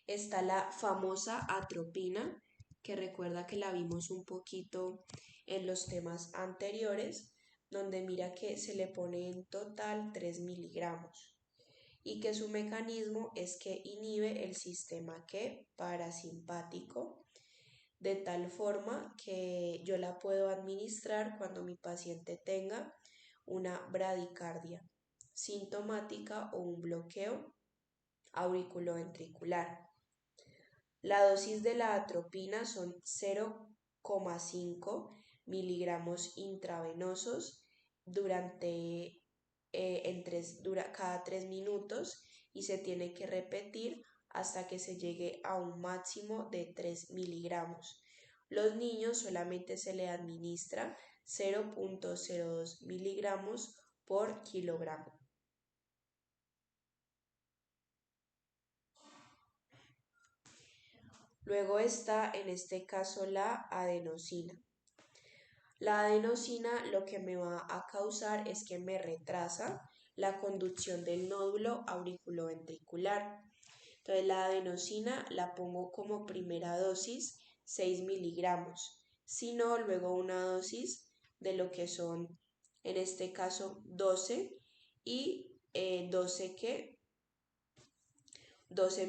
Está la famosa atropina, que recuerda que la vimos un poquito en los temas anteriores, donde mira que se le pone en total 3 miligramos y que su mecanismo es que inhibe el sistema que parasimpático, de tal forma que yo la puedo administrar cuando mi paciente tenga una bradicardia sintomática o un bloqueo auriculoventricular. La dosis de la atropina son 0,5 miligramos intravenosos durante cada 3 minutos y se tiene que repetir hasta que se llegue a un máximo de 3 miligramos. Los niños solamente se le administra 0,02 miligramos por kilogramo. Luego está en este caso la adenosina. La adenosina lo que me va a causar es que me retrasa la conducción del nódulo auriculoventricular. Entonces la adenosina la pongo como primera dosis 6 miligramos, si no luego una dosis de lo que son en este caso 12 y 12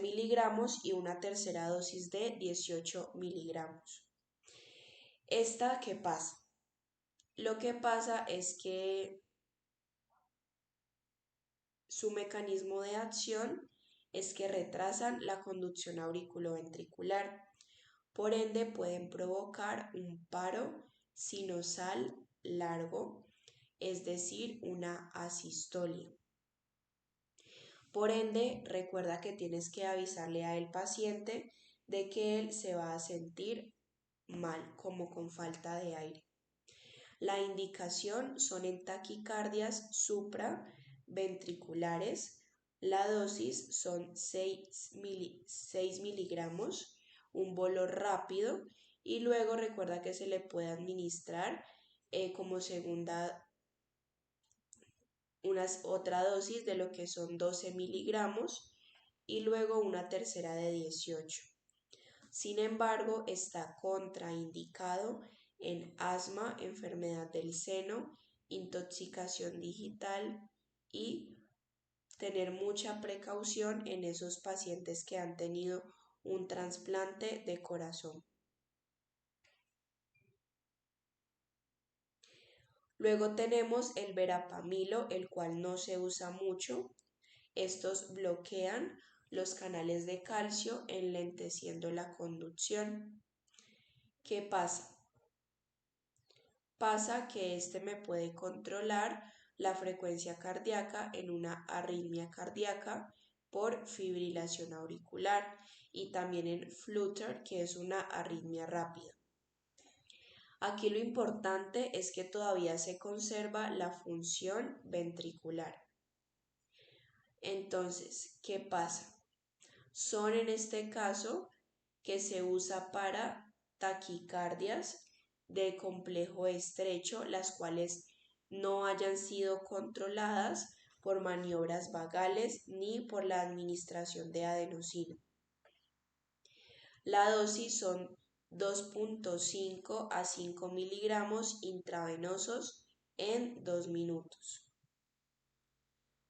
miligramos y una tercera dosis de 18 miligramos. ¿Esta qué pasa? Lo que pasa es que su mecanismo de acción es que retrasan la conducción auriculoventricular. Por ende, pueden provocar un paro sinusal largo, es decir, una asistolia. Por ende, recuerda que tienes que avisarle al paciente de que él se va a sentir mal, como con falta de aire. La indicación son en taquicardias supraventriculares. La dosis son 6 miligramos, un bolo rápido y luego recuerda que se le puede administrar como segunda otra dosis de lo que son 12 miligramos y luego una tercera de 18. Sin embargo, está contraindicado en asma, enfermedad del seno, intoxicación digital y tener mucha precaución en esos pacientes que han tenido un trasplante de corazón. Luego tenemos el verapamilo, el cual no se usa mucho. Estos bloquean los canales de calcio, enlenteciendo la conducción. ¿Qué pasa? Pasa que este me puede controlar la frecuencia cardíaca en una arritmia cardíaca por fibrilación auricular y también en flutter, que es una arritmia rápida. Aquí lo importante es que todavía se conserva la función ventricular. Entonces, ¿qué pasa? Son en este caso que se usa para taquicardias de complejo estrecho, las cuales no hayan sido controladas por maniobras vagales ni por la administración de adenosina. La dosis son 2,5 a 5 miligramos intravenosos en 2 minutos.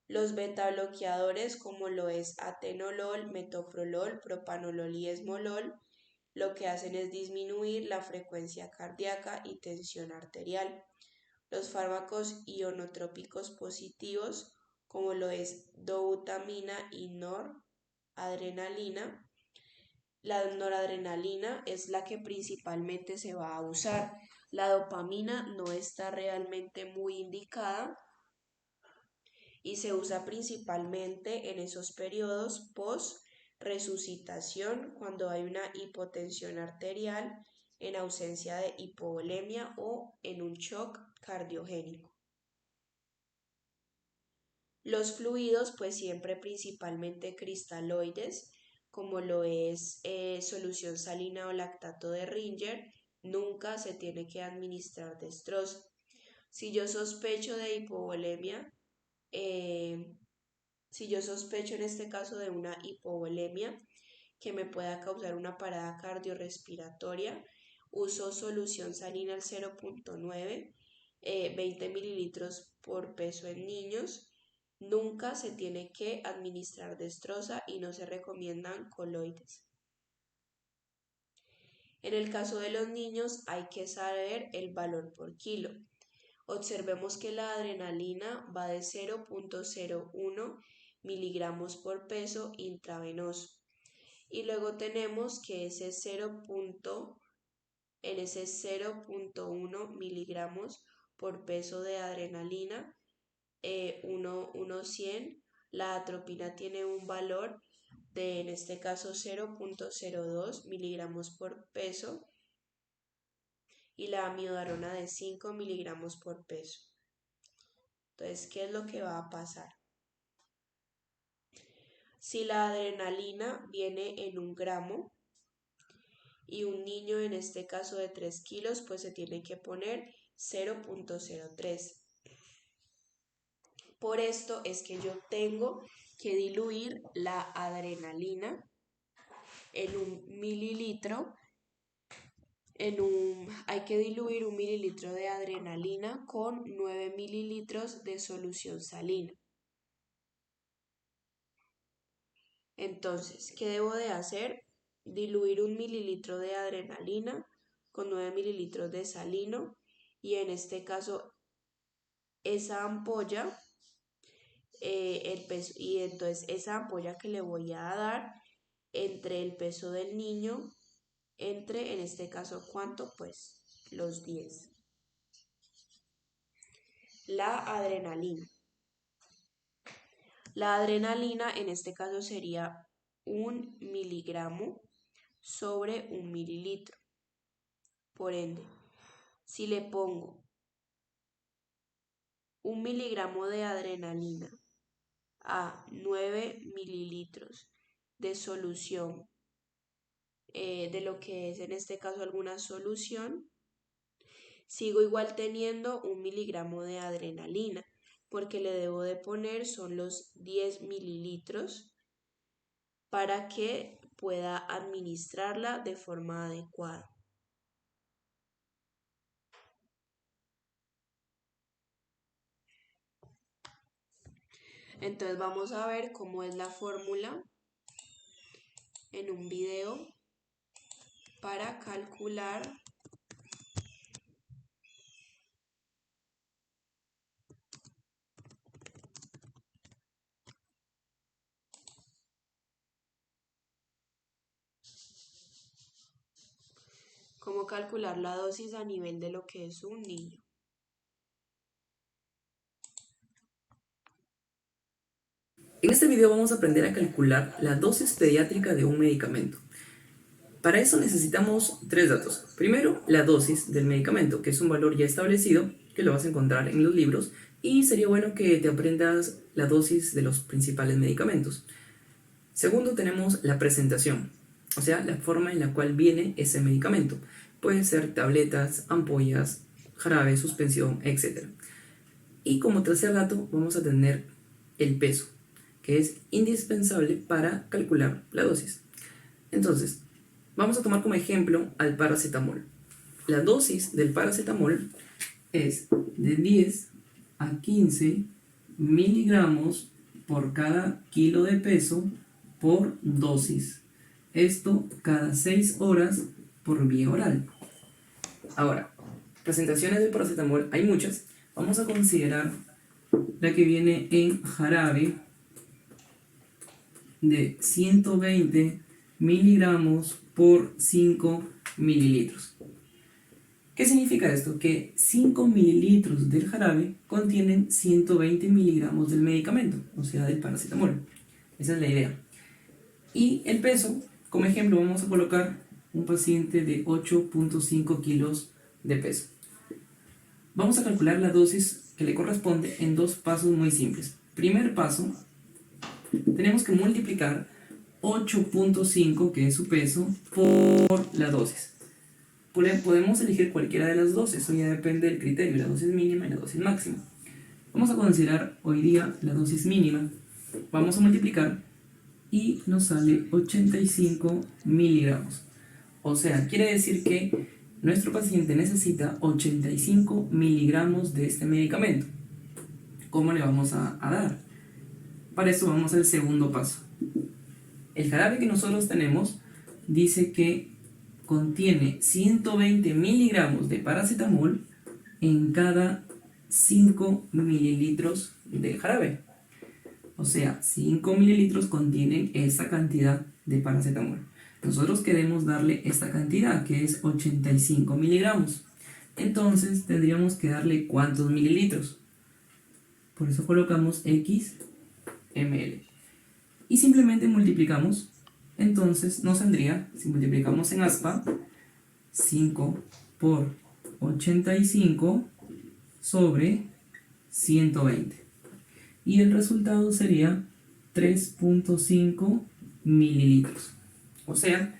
Los beta bloqueadores como lo es atenolol, metoprolol, propanolol y esmolol lo que hacen es disminuir la frecuencia cardíaca y tensión arterial. Los fármacos ionotrópicos positivos como lo es dobutamina y noradrenalina. La noradrenalina es la que principalmente se va a usar. La dopamina no está realmente muy indicada y se usa principalmente en esos periodos post-resucitación cuando hay una hipotensión arterial, en ausencia de hipovolemia o en un shock cardiogénico. Los fluidos, pues siempre principalmente cristaloides, como lo es solución salina o lactato de Ringer, nunca se tiene que administrar destroza. Si yo sospecho de hipovolemia, si yo sospecho en este caso de una hipovolemia que me pueda causar una parada cardiorrespiratoria, uso solución salina al 0.9, 20 mililitros por peso en niños. Nunca se tiene que administrar destroza y no se recomiendan coloides. En el caso de los niños hay que saber el valor por kilo. Observemos que la adrenalina va de 0.01 miligramos por peso intravenoso. Y luego tenemos que en ese 0.1 miligramos por peso de adrenalina, 1:100, la atropina tiene un valor de, en este caso, 0.02 miligramos por peso y la amidarona de 5 miligramos por peso. Entonces, ¿qué es lo que va a pasar? Si la adrenalina viene en 1 gramo y un niño en este caso de 3 kilos, pues se tiene que poner 0.03. Por esto es que yo tengo que diluir la adrenalina en 1 mililitro. Hay que diluir 1 mililitro de adrenalina con 9 mililitros de solución salina. Entonces, ¿qué debo de hacer? Diluir 1 mililitro de adrenalina con 9 mililitros de salino y en este caso esa ampolla, el peso, y entonces esa ampolla que le voy a dar entre el peso del niño, entre en este caso ¿cuánto? Pues los 10. La adrenalina. La adrenalina en este caso sería 1 miligramo sobre 1 mililitro. Por ende, si le pongo 1 miligramo de adrenalina a 9 mililitros de solución, de lo que es en este caso alguna solución, sigo igual teniendo 1 miligramo de adrenalina, porque le debo de poner son los 10 mililitros para que pueda administrarla de forma adecuada. Entonces vamos a ver cómo es la fórmula en un video para calcular la dosis a nivel de lo que es un niño. En este video vamos a aprender a calcular la dosis pediátrica de un medicamento. Para eso necesitamos 3 datos. Primero, la dosis del medicamento, que es un valor ya establecido, que lo vas a encontrar en los libros, y sería bueno que te aprendas la dosis de los principales medicamentos. Segundo, tenemos la presentación, o sea, la forma en la cual viene ese medicamento. Pueden ser tabletas, ampollas, jarabe, suspensión, etc. Y como tercer dato vamos a tener el peso, que es indispensable para calcular la dosis. Entonces, vamos a tomar como ejemplo al paracetamol. La dosis del paracetamol es de 10 a 15 miligramos por cada kilo de peso por dosis. Esto cada 6 horas por vía oral. Ahora, presentaciones del paracetamol hay muchas. Vamos a considerar la que viene en jarabe de 120 miligramos por 5 mililitros. ¿Qué significa esto? Que 5 mililitros del jarabe contienen 120 miligramos del medicamento, o sea, del paracetamol. Esa es la idea. Y el peso, como ejemplo, vamos a colocar un paciente de 8.5 kilos de peso. Vamos a calcular la dosis que le corresponde en dos pasos muy simples. Primer paso, tenemos que multiplicar 8.5, que es su peso, por la dosis. Podemos elegir cualquiera de las dos, eso ya depende del criterio, la dosis mínima y la dosis máxima. Vamos a considerar hoy día la dosis mínima. Vamos a multiplicar y nos sale 85 miligramos. O sea, quiere decir que nuestro paciente necesita 85 miligramos de este medicamento. ¿Cómo le vamos a dar? Para eso vamos al segundo paso. El jarabe que nosotros tenemos dice que contiene 120 miligramos de paracetamol en cada 5 mililitros de jarabe. O sea, 5 mililitros contienen esa cantidad de paracetamol. Nosotros queremos darle esta cantidad, que es 85 miligramos. Entonces tendríamos que darle ¿cuántos mililitros? Por eso colocamos X ml. Y simplemente multiplicamos. Entonces nos saldría, si multiplicamos en aspa, 5 por 85 sobre 120. Y el resultado sería 3.5 mililitros. O sea,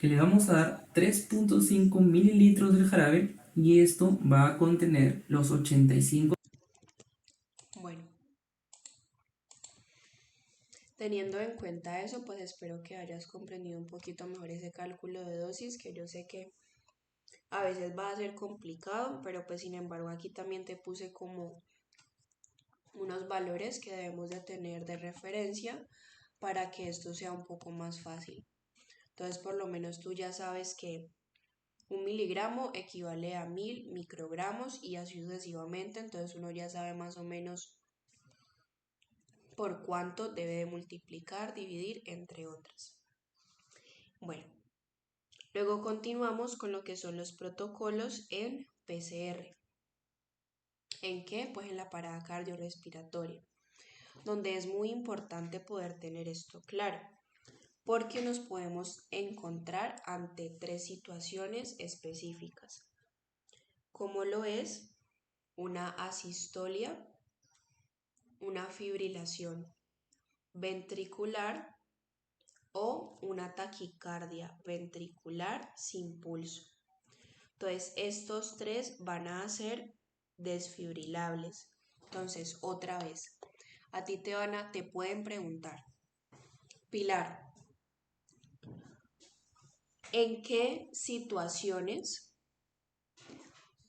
que le vamos a dar 3.5 mililitros del jarabe y esto va a contener los 85. Bueno, teniendo en cuenta eso, pues espero que hayas comprendido un poquito mejor ese cálculo de dosis, que yo sé que a veces va a ser complicado, pero pues sin embargo aquí también te puse como unos valores que debemos de tener de referencia para que esto sea un poco más fácil. Entonces, por lo menos tú ya sabes que 1 miligramo equivale a 1000 microgramos y así sucesivamente. Entonces uno ya sabe más o menos por cuánto debe de multiplicar, dividir, entre otras. Bueno, luego continuamos con lo que son los protocolos en PCR. ¿En qué? Pues en la parada cardiorrespiratoria, donde es muy importante poder tener esto claro, porque nos podemos encontrar ante tres situaciones específicas, como lo es una asistolia, una fibrilación ventricular o una taquicardia ventricular sin pulso. Entonces, estos tres van a ser desfibrilables. Entonces, otra vez, a ti te pueden preguntar, Pilar, ¿en qué situaciones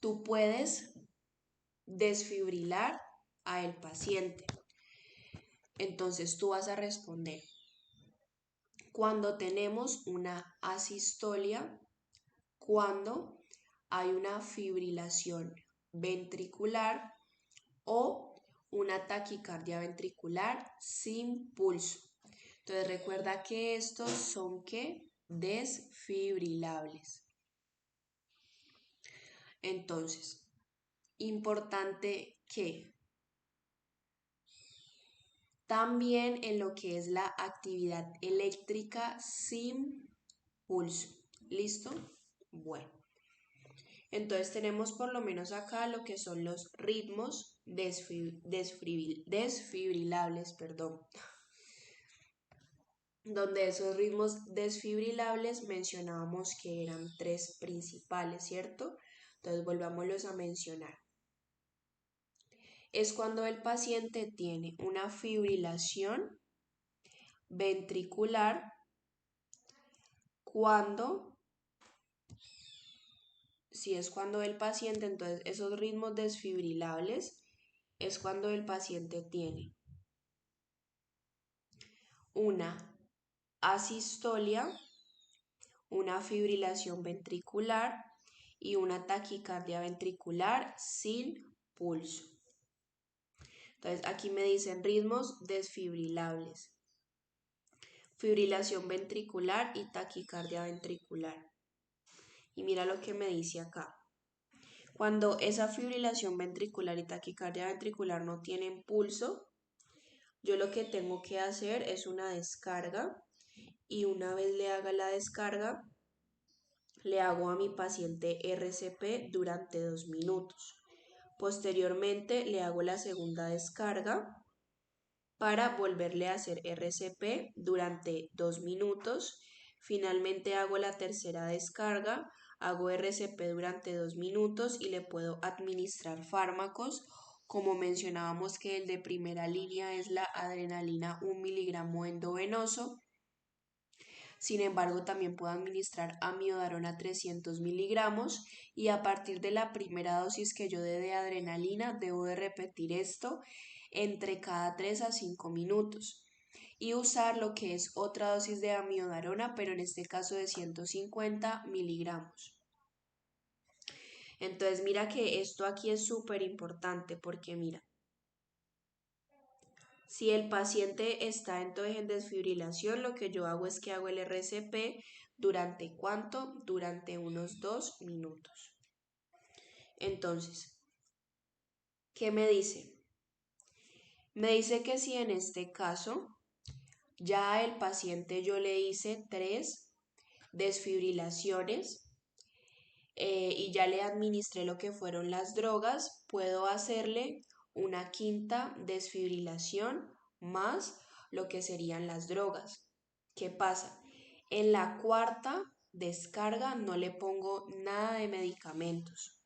tú puedes desfibrilar a el paciente? Entonces tú vas a responder, cuando tenemos una asistolia, cuando hay una fibrilación ventricular o una taquicardia ventricular sin pulso. Entonces recuerda que estos son ¿qué? Desfibrilables. Entonces, importante que también en lo que es la actividad eléctrica sin pulso. ¿Listo? Bueno, entonces tenemos por lo menos acá lo que son los ritmos desfibrilables, donde esos ritmos desfibrilables mencionábamos que eran tres principales, ¿cierto? Entonces volvámoslos a mencionar. Es cuando el paciente tiene una fibrilación ventricular, si es cuando el paciente, entonces esos ritmos desfibrilables es cuando el paciente tiene una asistolia, una fibrilación ventricular y una taquicardia ventricular sin pulso. Entonces aquí me dicen ritmos desfibrilables, fibrilación ventricular y taquicardia ventricular. Y mira lo que me dice acá. Cuando esa fibrilación ventricular y taquicardia ventricular no tienen pulso, yo lo que tengo que hacer es una descarga y una vez le haga la descarga, le hago a mi paciente RCP durante 2 minutos Posteriormente le hago la segunda descarga para volverle a hacer RCP durante 2 minutos. Finalmente hago la tercera descarga, hago RCP durante 2 minutos y le puedo administrar fármacos. Como mencionábamos que el de primera línea es la adrenalina 1 miligramo endovenoso. Sin embargo, también puedo administrar amiodarona 300 miligramos y a partir de la primera dosis que yo dé de adrenalina, debo de repetir esto entre cada 3 a 5 minutos y usar lo que es otra dosis de amiodarona, pero en este caso de 150 miligramos. Entonces, mira que esto aquí es súper importante porque mira, si el paciente está entonces en desfibrilación, lo que yo hago es que hago el RCP durante ¿cuánto? Durante unos 2 minutos. Entonces, ¿qué me dice? Me dice que si en este caso ya el paciente yo le hice 3 desfibrilaciones y ya le administré lo que fueron las drogas, puedo hacerle una quinta desfibrilación más lo que serían las drogas. ¿Qué pasa? En la cuarta descarga no le pongo nada de medicamentos.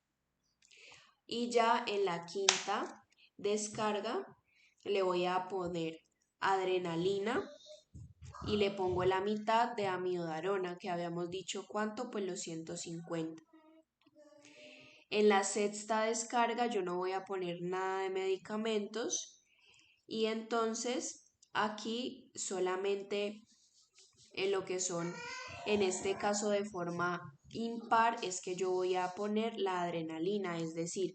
Y ya en la quinta descarga le voy a poner adrenalina y le pongo la mitad de amiodarona, que habíamos dicho cuánto, pues los 150. En la sexta descarga yo no voy a poner nada de medicamentos y entonces aquí solamente en lo que son, en este caso de forma impar, es que yo voy a poner la adrenalina, es decir,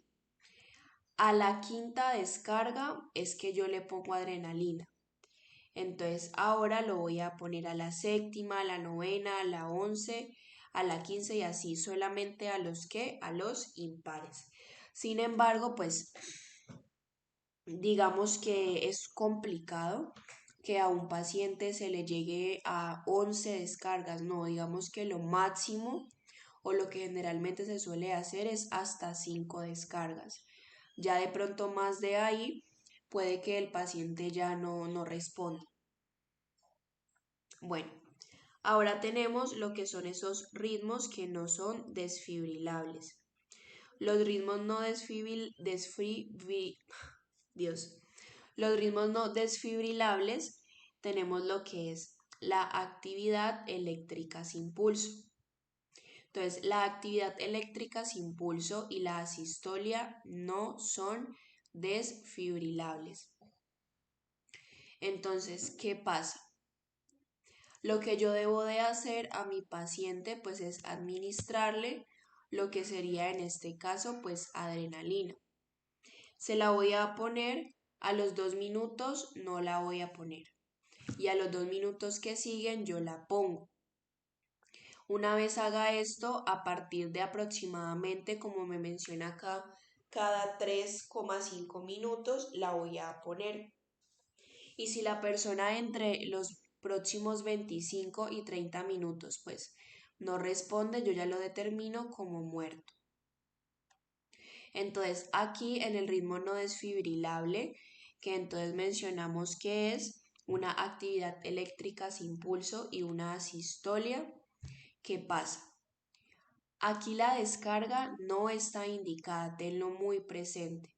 a la quinta descarga es que yo le pongo adrenalina. Entonces ahora lo voy a poner a la séptima, a la novena, a la 11, a la 15 y así solamente a los que, a los impares. Sin embargo, pues digamos que es complicado que a un paciente se le llegue a 11 descargas, no, digamos que lo máximo o lo que generalmente se suele hacer es hasta 5 descargas. Ya de pronto más de ahí puede que el paciente ya no responda. Bueno, ahora tenemos lo que son esos ritmos que no son desfibrilables. Los ritmos no Dios. Los ritmos no desfibrilables tenemos lo que es la actividad eléctrica sin pulso. Entonces, la actividad eléctrica sin pulso y la asistolia no son desfibrilables. Entonces, ¿qué pasa? Lo que yo debo de hacer a mi paciente pues es administrarle lo que sería en este caso pues adrenalina. Se la voy a poner a los 2 minutos, no la voy a poner. Y a los 2 minutos que siguen yo la pongo. Una vez haga esto, a partir de aproximadamente, como me menciona acá, cada 3,5 minutos la voy a poner. Y si la persona entre los próximos 25 y 30 minutos, pues no responde, yo ya lo determino como muerto. Entonces, aquí en el ritmo no desfibrilable, que entonces mencionamos que es una actividad eléctrica sin pulso y una asistolia, ¿qué pasa? Aquí la descarga no está indicada, tenlo muy presente,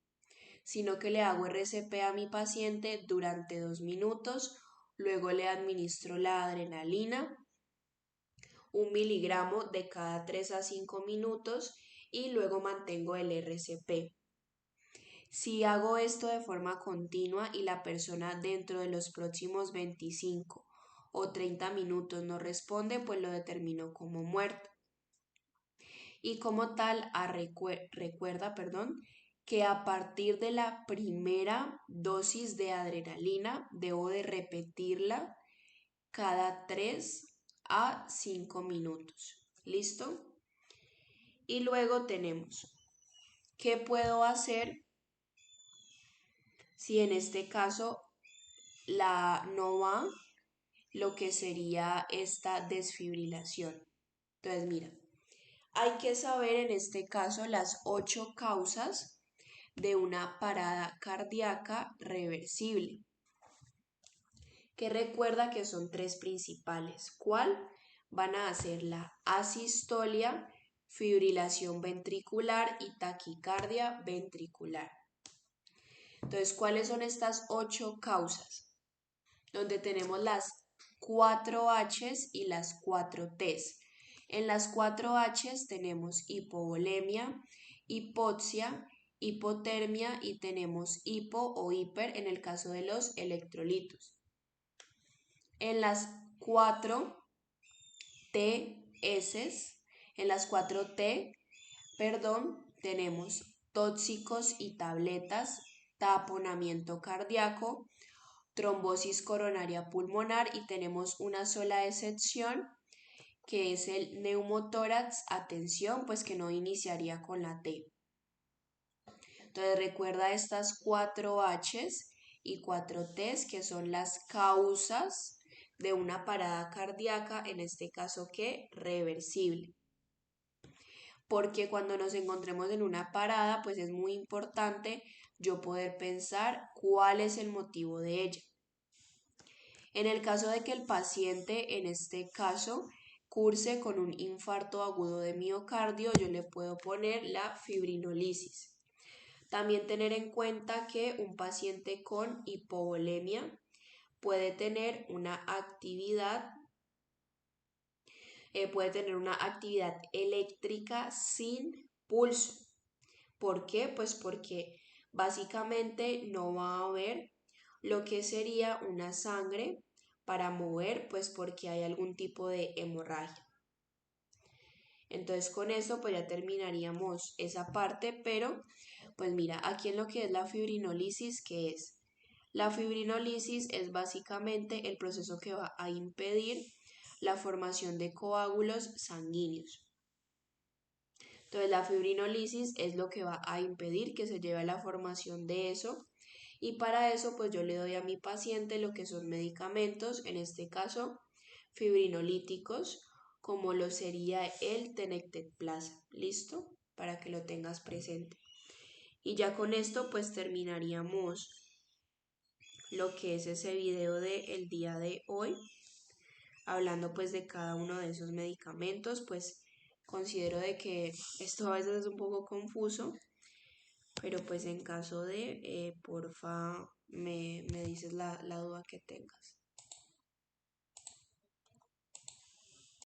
sino que le hago RCP a mi paciente durante 2 minutos, luego le administro la adrenalina, 1 miligramo de cada 3 a 5 minutos y luego mantengo el RCP. Si hago esto de forma continua y la persona dentro de los próximos 25 o 30 minutos no responde, pues lo determino como muerto. Y como tal, recuerda, que a partir de la primera dosis de adrenalina debo de repetirla cada 3 a 5 minutos. ¿Listo? Y luego tenemos, ¿qué puedo hacer si en este caso no va lo que sería esta desfibrilación? Entonces, mira, hay que saber en este caso las 8 causas de una parada cardíaca reversible, que recuerda que son tres principales. ¿Cuál? Van a ser la asistolia, fibrilación ventricular y taquicardia ventricular. Entonces, ¿cuáles son estas 8 causas? Donde tenemos las 4 H's y las 4 T's. En las 4 H's tenemos hipovolemia, hipoxia, hipotermia y tenemos hipo o hiper en el caso de los electrolitos. En las 4 TS, en las 4T, tenemos tóxicos y tabletas, taponamiento cardíaco, trombosis coronaria pulmonar y tenemos una sola excepción que es el neumotórax, atención, pues que no iniciaría con la T. Entonces recuerda estas 4 H's y 4 T's que son las causas de una parada cardíaca, en este caso que reversible. Porque cuando nos encontremos en una parada, pues es muy importante yo poder pensar cuál es el motivo de ella. En el caso de que el paciente, en este caso, curse con un infarto agudo de miocardio, yo le puedo poner la fibrinolisis. También tener en cuenta que un paciente con hipovolemia puede tener una actividad eléctrica sin pulso. ¿Por qué? Pues porque básicamente no va a haber lo que sería una sangre para mover, pues porque hay algún tipo de hemorragia. Entonces con eso pues ya terminaríamos esa parte, pero pues mira, aquí en lo que es la fibrinolisis, ¿qué es? La fibrinolisis es básicamente el proceso que va a impedir la formación de coágulos sanguíneos. Entonces la fibrinolisis es lo que va a impedir que se lleve a la formación de eso, y para eso pues yo le doy a mi paciente lo que son medicamentos, en este caso fibrinolíticos, como lo sería el tenecteplasa. ¿Listo? Para que lo tengas presente. Y ya con esto pues terminaríamos lo que es ese video del día de hoy, hablando pues de cada uno de esos medicamentos. Pues considero de que esto a veces es un poco confuso, pero pues en caso de, porfa, me dices la duda que tengas.